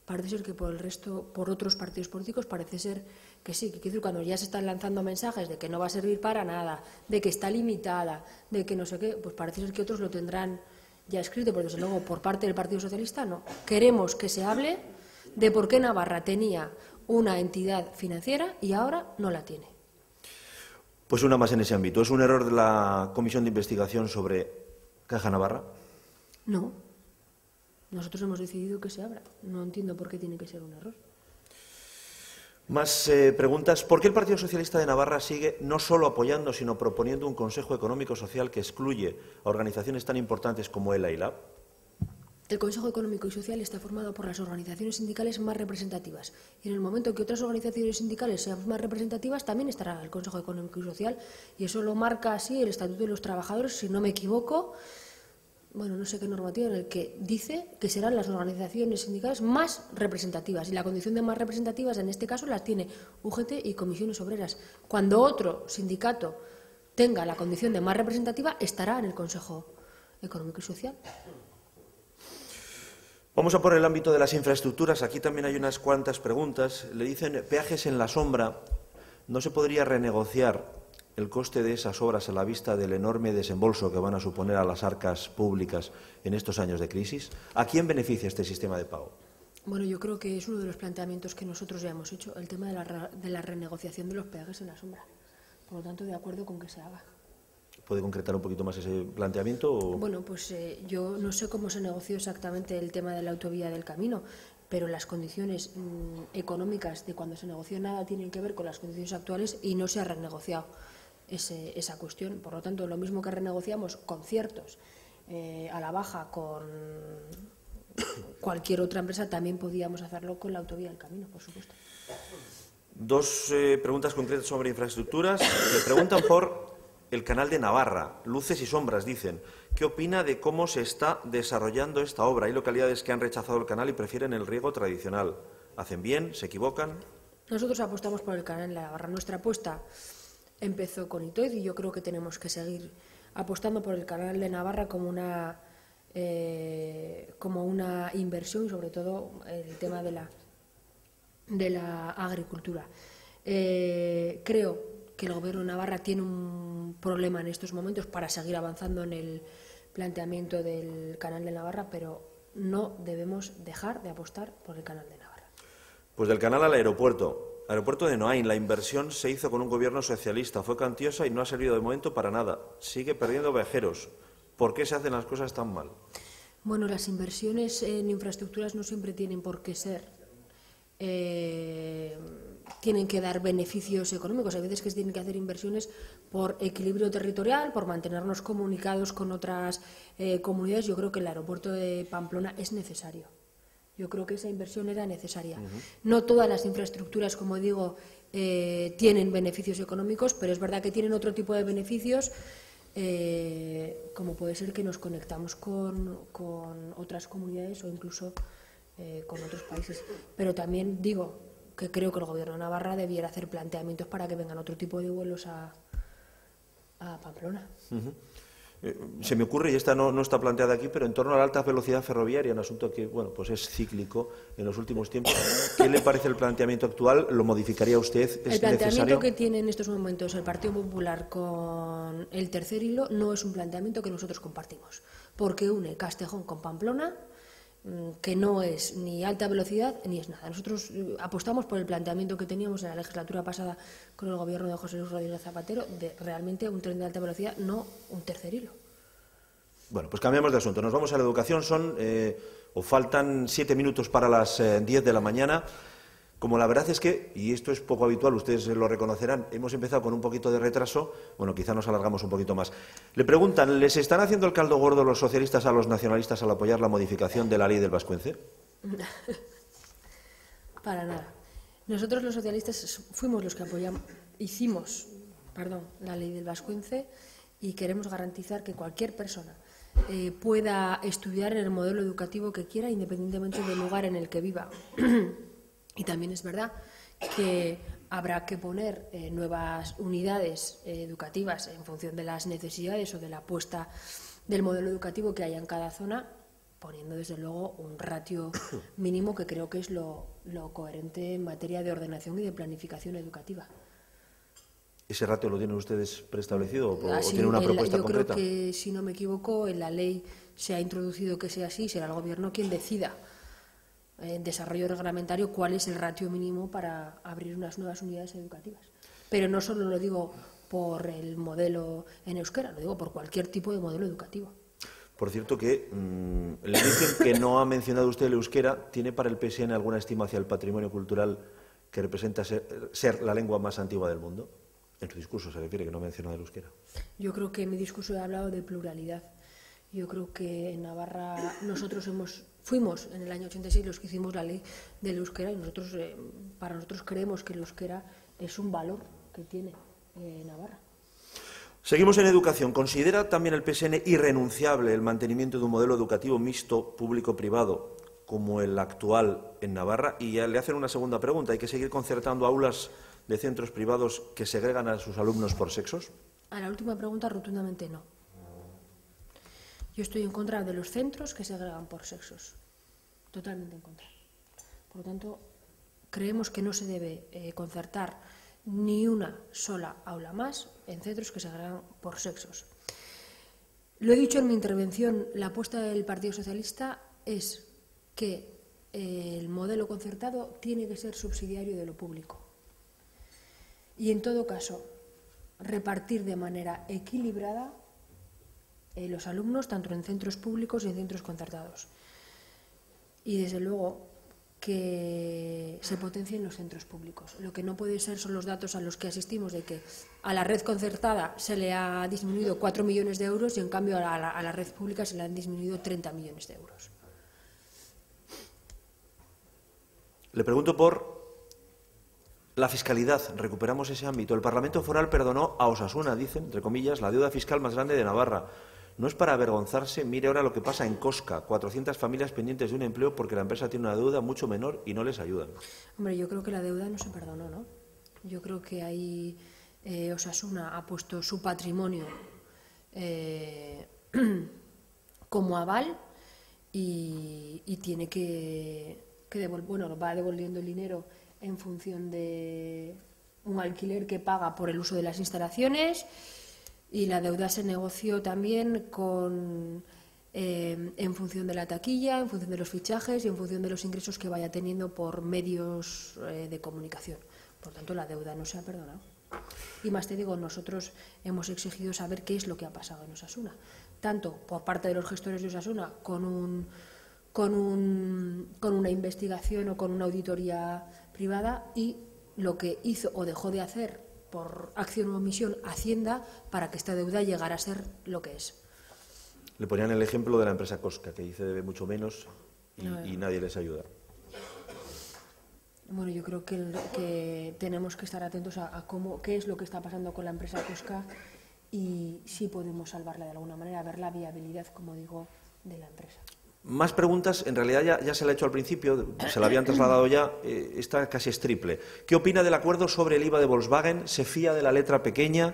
Parece ser que por el resto, por otros partidos políticos, parece ser que sí, que quiero decir, cuando ya se están lanzando mensajes de que no va a servir para nada, de que está limitada, de que no sé qué, pues parece ser que otros lo tendrán ya escrito, pero desde luego por parte del Partido Socialista no. Queremos que se hable de por qué Navarra tenía una entidad financiera y ahora no la tiene. Pues una más en ese ámbito. ¿Es un error de la comisión de investigación sobre Caja Navarra? No. Nosotros hemos decidido que se abra. No entiendo por qué tiene que ser un error. Más preguntas. ¿Por qué el Partido Socialista de Navarra sigue no solo apoyando, sino proponiendo un Consejo Económico-Social que excluye a organizaciones tan importantes como ELA y LAB? El Consejo Económico y Social está formado por las organizaciones sindicales más representativas. Y en el momento que otras organizaciones sindicales sean más representativas, también estará el Consejo Económico y Social. Y eso lo marca así el Estatuto de los Trabajadores, si no me equivoco, bueno, no sé qué normativa, en el que dice que serán las organizaciones sindicales más representativas. Y la condición de más representativas, en este caso, las tiene UGT y comisiones obreras. Cuando otro sindicato tenga la condición de más representativa, estará en el Consejo Económico y Social. Vamos a por el ámbito de las infraestructuras. Aquí también hay unas cuantas preguntas. Le dicen peajes en la sombra. ¿No se podría renegociar el coste de esas obras a la vista del enorme desembolso que van a suponer a las arcas públicas en estos años de crisis? ¿A quién beneficia este sistema de pago? Bueno, yo creo que es uno de los planteamientos que nosotros ya hemos hecho, el tema de la renegociación de los peajes en la sombra. Por lo tanto, de acuerdo con que se haga. ¿Puede concretar un poquito más ese planteamiento? O... Bueno, pues yo no sé cómo se negoció exactamente el tema de la autovía del Camino, pero las condiciones económicas de cuando se negoció nada tienen que ver con las condiciones actuales y no se ha renegociado esa cuestión. Por lo tanto, lo mismo que renegociamos conciertos a la baja con cualquier otra empresa, también podíamos hacerlo con la autovía del Camino, por supuesto. Dos preguntas concretas sobre infraestructuras. Le preguntan por el Canal de Navarra, luces y sombras, dicen. ¿Qué opina de cómo se está desarrollando esta obra? Hay localidades que han rechazado el canal y prefieren el riego tradicional. ¿Hacen bien? ¿Se equivocan? Nosotros apostamos por el Canal de Navarra. Nuestra apuesta empezó con Itoid y yo creo que tenemos que seguir apostando por el Canal de Navarra como una inversión y sobre todo el tema de la agricultura. Creo que el Gobierno de Navarra tiene un problema en estos momentos para seguir avanzando en el planteamiento del Canal de Navarra, pero no debemos dejar de apostar por el Canal de Navarra. Pues del canal al aeropuerto. Aeropuerto de Noain, la inversión se hizo con un gobierno socialista, fue cantiosa y no ha servido de momento para nada. Sigue perdiendo viajeros. ¿Por qué se hacen las cosas tan mal? Bueno, las inversiones en infraestructuras no siempre tienen por qué ser. Tienen que dar beneficios económicos. Hay veces que se tienen que hacer inversiones por equilibrio territorial, por mantenernos comunicados con otras comunidades. Yo creo que el aeropuerto de Pamplona es necesario. Yo creo que esa inversión era necesaria. No todas las infraestructuras, como digo, tienen beneficios económicos, pero es verdad que tienen otro tipo de beneficios, como puede ser que nos conectamos con otras comunidades o incluso con otros países. Pero también digo que creo que el Gobierno de Navarra debiera hacer planteamientos para que vengan otro tipo de vuelos a Pamplona. Se me ocurre, y esta no está planteada aquí, pero en torno a la alta velocidad ferroviaria, un asunto que bueno, pues es cíclico en los últimos tiempos. ¿Qué le parece el planteamiento actual? ¿Lo modificaría usted? ¿Es el planteamiento necesario? Que tiene en estos momentos el Partido Popular con el tercer hilo no es un planteamiento que nosotros compartimos, porque une Castejón con Pamplona, que no es ni alta velocidad ni es nada. Nosotros apostamos por el planteamiento que teníamos en la legislatura pasada con el gobierno de José Luis Rodríguez Zapatero de realmente un tren de alta velocidad, no un tercer hilo. Bueno, pues cambiamos de asunto. Nos vamos a la educación. Faltan 7 minutos para las 10 de la mañana. Como la verdad es que, y esto es poco habitual, ustedes lo reconocerán, hemos empezado con un poquito de retraso, bueno, quizá nos alargamos un poquito más. Le preguntan, ¿les están haciendo el caldo gordo los socialistas a los nacionalistas al apoyar la modificación de la ley del Vascuence? Para nada. Nosotros los socialistas fuimos los que hicimos la ley del Vascuence y queremos garantizar que cualquier persona pueda estudiar en el modelo educativo que quiera, independientemente del lugar en el que viva. Y también es verdad que habrá que poner nuevas unidades educativas en función de las necesidades o de la apuesta del modelo educativo que haya en cada zona, poniendo desde luego un ratio mínimo que creo que es lo coherente en materia de ordenación y de planificación educativa. ¿Ese ratio lo tienen ustedes preestablecido o tienen una propuesta concreta? Yo creo que, si no me equivoco, en la ley se ha introducido que sea así, será el Gobierno quien decida en desarrollo reglamentario cuál es el ratio mínimo para abrir unas nuevas unidades educativas. Pero no solo lo digo por el modelo en euskera, lo digo por cualquier tipo de modelo educativo. Por cierto que el índice que no ha mencionado usted el euskera, ¿tiene para el PSN alguna estima hacia el patrimonio cultural que representa ser la lengua más antigua del mundo? En su discurso se refiere, que no ha mencionado el euskera. Yo creo que en mi discurso he hablado de pluralidad. Yo creo que en Navarra nosotros fuimos en el año 86 los que hicimos la ley del euskera y para nosotros creemos que el euskera es un valor que tiene Navarra. Seguimos en educación. ¿Considera también el PSN irrenunciable el mantenimiento de un modelo educativo mixto público-privado como el actual en Navarra? Y ya le hacen una segunda pregunta. ¿Hay que seguir concertando aulas de centros privados que segregan a sus alumnos por sexos? A la última pregunta, rotundamente no. Yo estoy en contra de los centros que segregan por sexos. Totalmente en contra. Por lo tanto, creemos que no se debe concertar ni una sola aula más en centros que segregan por sexos. Lo he dicho en mi intervención, la apuesta del Partido Socialista es que el modelo concertado tiene que ser subsidiario de lo público. Y en todo caso, repartir de manera equilibrada los alumnos, tanto en centros públicos y en centros concertados. Y desde luego que se potencien los centros públicos. Lo que no puede ser son los datos a los que asistimos de que a la red concertada se le ha disminuido 4 millones de euros y en cambio a la red pública se le han disminuido 30 millones de euros. Le pregunto por la fiscalidad. Recuperamos ese ámbito. El Parlamento Foral perdonó a Osasuna, dicen, entre comillas, la deuda fiscal más grande de Navarra. No es para avergonzarse, mire ahora lo que pasa en Cosca, 400 familias pendientes de un empleo porque la empresa tiene una deuda mucho menor y no les ayudan. Hombre, yo creo que la deuda no se perdonó, ¿no? Yo creo que ahí Osasuna ha puesto su patrimonio como aval y tiene que devolver, bueno, va devolviendo el dinero en función de un alquiler que paga por el uso de las instalaciones. Y la deuda se negoció también en función de la taquilla, en función de los fichajes y en función de los ingresos que vaya teniendo por medios de comunicación. Por tanto, la deuda no se ha perdonado. Y más te digo, nosotros hemos exigido saber qué es lo que ha pasado en Osasuna, tanto por parte de los gestores de Osasuna con una investigación o con una auditoría privada y lo que hizo o dejó de hacer por acción o omisión Hacienda para que esta deuda llegara a ser lo que es. Le ponían el ejemplo de la empresa Cosca, que dice debe mucho menos y nadie les ayuda. Bueno, yo creo que tenemos que estar atentos a qué es lo que está pasando con la empresa Cosca y si podemos salvarla de alguna manera, ver la viabilidad, como digo, de la empresa. Más preguntas, en realidad ya se la he hecho al principio, se la habían trasladado ya, esta casi es triple. ¿Qué opina del acuerdo sobre el IVA de Volkswagen? ¿Se fía de la letra pequeña?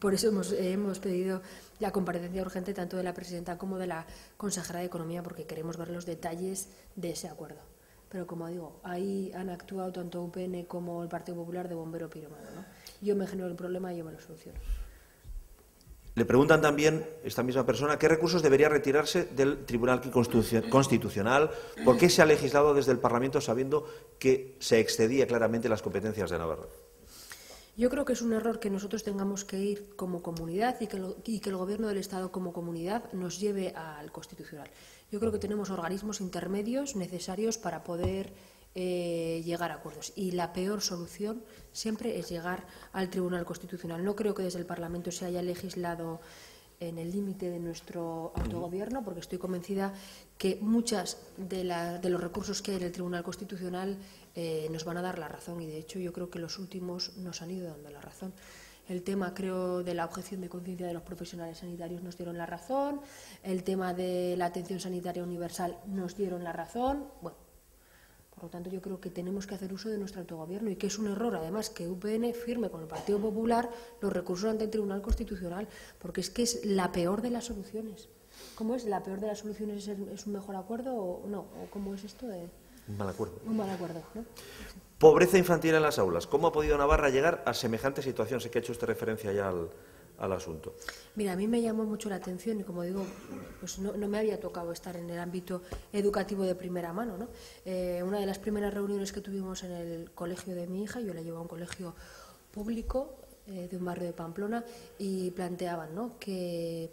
Por eso hemos pedido la comparecencia urgente tanto de la presidenta como de la consejera de Economía, porque queremos ver los detalles de ese acuerdo. Pero como digo, ahí han actuado tanto UPN como el Partido Popular de bombero piromano, ¿no? Yo me genero el problema y yo me lo soluciono. Le preguntan también, esta misma persona, ¿qué recursos debería retirarse del Tribunal Constitucional? ¿Por qué se ha legislado desde el Parlamento sabiendo que se excedía claramente las competencias de Navarra? Yo creo que es un error que nosotros tengamos que ir como comunidad y que el Gobierno del Estado como comunidad nos lleve al Constitucional. Yo creo que tenemos organismos intermedios necesarios para poder llegar a acuerdos. Y la peor solución siempre es llegar al Tribunal Constitucional. No creo que desde el Parlamento se haya legislado en el límite de nuestro autogobierno, porque estoy convencida que muchas de los recursos que hay en el Tribunal Constitucional nos van a dar la razón y, de hecho, yo creo que los últimos nos han ido dando la razón. El tema, creo, de la objeción de conciencia de los profesionales sanitarios nos dieron la razón. El tema de la atención sanitaria universal nos dieron la razón. Bueno, por lo tanto, yo creo que tenemos que hacer uso de nuestro autogobierno y que es un error, además, que UPN firme con el Partido Popular los recursos ante el Tribunal Constitucional, porque es que es la peor de las soluciones. ¿Cómo es? ¿La peor de las soluciones es un mejor acuerdo o no? ¿O cómo es esto? Un mal acuerdo. Un mal acuerdo, ¿no? Pobreza infantil en las aulas. ¿Cómo ha podido Navarra llegar a semejante situación? Sé que ha hecho usted referencia ya al asunto. Mira, a mí me llamó mucho la atención y, como digo, pues no me había tocado estar en el ámbito educativo de primera mano, ¿no? Una de las primeras reuniones que tuvimos en el colegio de mi hija, yo la llevo a un colegio público de un barrio de Pamplona, y planteaban, ¿no?, que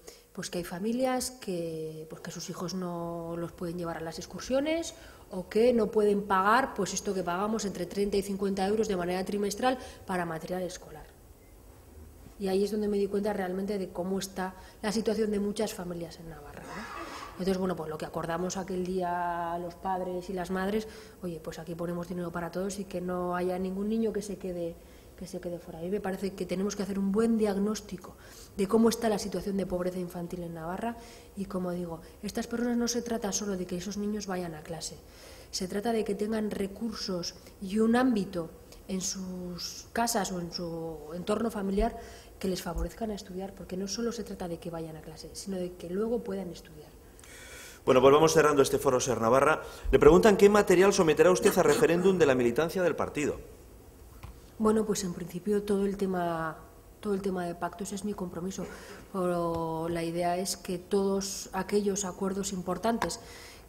hay familias que sus hijos no los pueden llevar a las excursiones, o que no pueden pagar pues esto que pagamos entre 30 y 50 euros de manera trimestral para material escolar. Y ahí es donde me di cuenta realmente de cómo está la situación de muchas familias en Navarra, ¿no? Entonces, bueno, pues lo que acordamos aquel día los padres y las madres, oye, pues aquí ponemos dinero para todos y que no haya ningún niño que se quede fuera. A mí me parece que tenemos que hacer un buen diagnóstico de cómo está la situación de pobreza infantil en Navarra y, como digo, estas personas no se trata solo de que esos niños vayan a clase, se trata de que tengan recursos y un ámbito en sus casas o en su entorno familiar que les favorezcan a estudiar, porque no solo se trata de que vayan a clase, sino de que luego puedan estudiar. Bueno, pues vamos cerrando este foro Ser Navarra. Le preguntan qué material someterá usted a referéndum de la militancia del partido. Bueno, pues en principio todo el tema de pactos es mi compromiso, pero la idea es que todos aquellos acuerdos importantes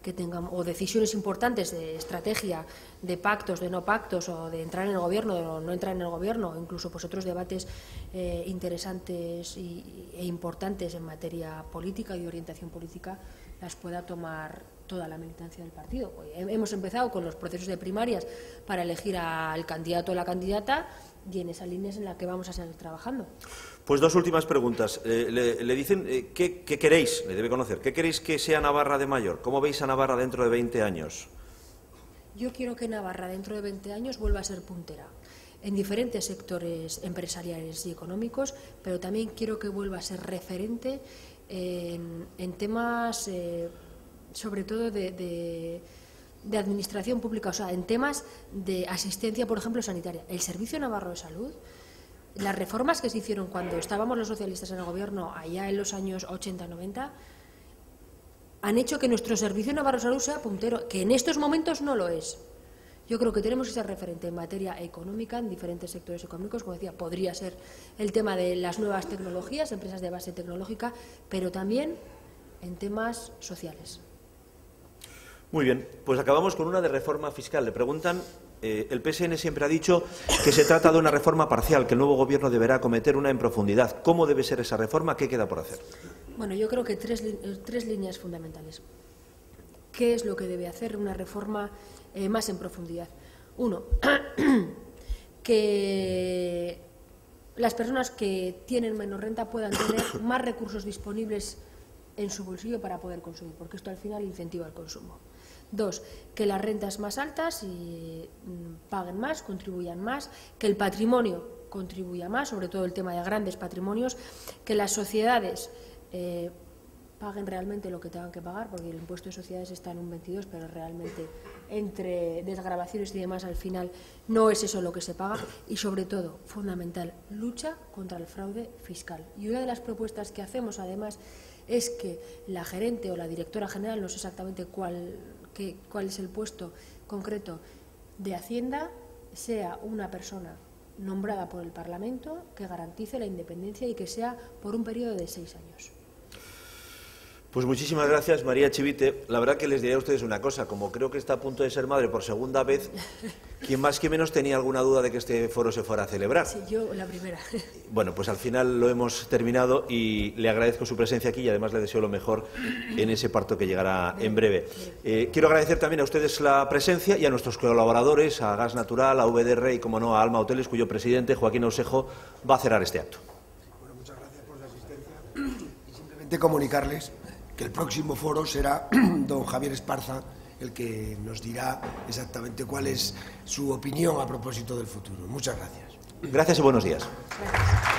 que tengamos, o decisiones importantes de estrategia, de pactos, de no pactos, o de entrar en el gobierno, de no entrar en el gobierno, o incluso pues otros debates interesantes e importantes en materia política y orientación política, las pueda tomar toda la militancia del partido. Hemos empezado con los procesos de primarias para elegir al candidato o la candidata, y en esa línea es en la que vamos a seguir trabajando. Pues dos últimas preguntas. Le dicen ¿qué queréis? Le debe conocer. ¿Qué queréis que sea Navarra de mayor? ¿Cómo veis a Navarra dentro de 20 años? Yo quiero que Navarra dentro de 20 años vuelva a ser puntera en diferentes sectores empresariales y económicos, pero también quiero que vuelva a ser referente en temas sobre todo de administración pública, o sea, en temas de asistencia, por ejemplo, sanitaria. El Servicio Navarro de Salud, las reformas que se hicieron cuando estábamos los socialistas en el gobierno, allá en los años 80-90, han hecho que nuestro Servicio Navarro de Salud sea puntero, que en estos momentos no lo es. Yo creo que tenemos que ser referente en materia económica en diferentes sectores económicos. Como decía, podría ser el tema de las nuevas tecnologías, empresas de base tecnológica, pero también en temas sociales. Muy bien, pues acabamos con una de reforma fiscal. Le preguntan, el PSN siempre ha dicho que se trata de una reforma parcial, que el nuevo gobierno deberá acometer una en profundidad. ¿Cómo debe ser esa reforma? ¿Qué queda por hacer? Bueno, yo creo que tres líneas fundamentales. ¿Qué es lo que debe hacer una reforma más en profundidad? Uno, que las personas que tienen menos renta puedan tener más recursos disponibles en su bolsillo para poder consumir, porque esto al final incentiva el consumo. Dos, que las rentas más altas paguen más, contribuyan más, que el patrimonio contribuya más, sobre todo el tema de grandes patrimonios, que las sociedades paguen realmente lo que tengan que pagar, porque el impuesto de sociedades está en un 22, pero realmente entre desgravaciones y demás al final no es eso lo que se paga, y sobre todo, fundamental, lucha contra el fraude fiscal. Y una de las propuestas que hacemos además es que la gerente o la directora general, no sé exactamente cuál es el puesto concreto de Hacienda, sea una persona nombrada por el Parlamento que garantice la independencia y que sea por un periodo de 6 años. Pues muchísimas gracias, María Chivite. La verdad que les diré a ustedes una cosa, como creo que está a punto de ser madre por segunda vez, quien más que menos tenía alguna duda de que este foro se fuera a celebrar. Sí, yo la primera. Bueno, pues al final lo hemos terminado y le agradezco su presencia aquí y además le deseo lo mejor en ese parto que llegará en breve. Quiero agradecer también a ustedes la presencia y a nuestros colaboradores, a Gas Natural, a VDR y, como no, a Alma Hoteles, cuyo presidente, Joaquín Ausejo, va a cerrar este acto. Bueno, muchas gracias por la asistencia y simplemente comunicarles que el próximo foro será don Javier Esparza el que nos dirá exactamente cuál es su opinión a propósito del futuro. Muchas gracias. Gracias y buenos días. Gracias.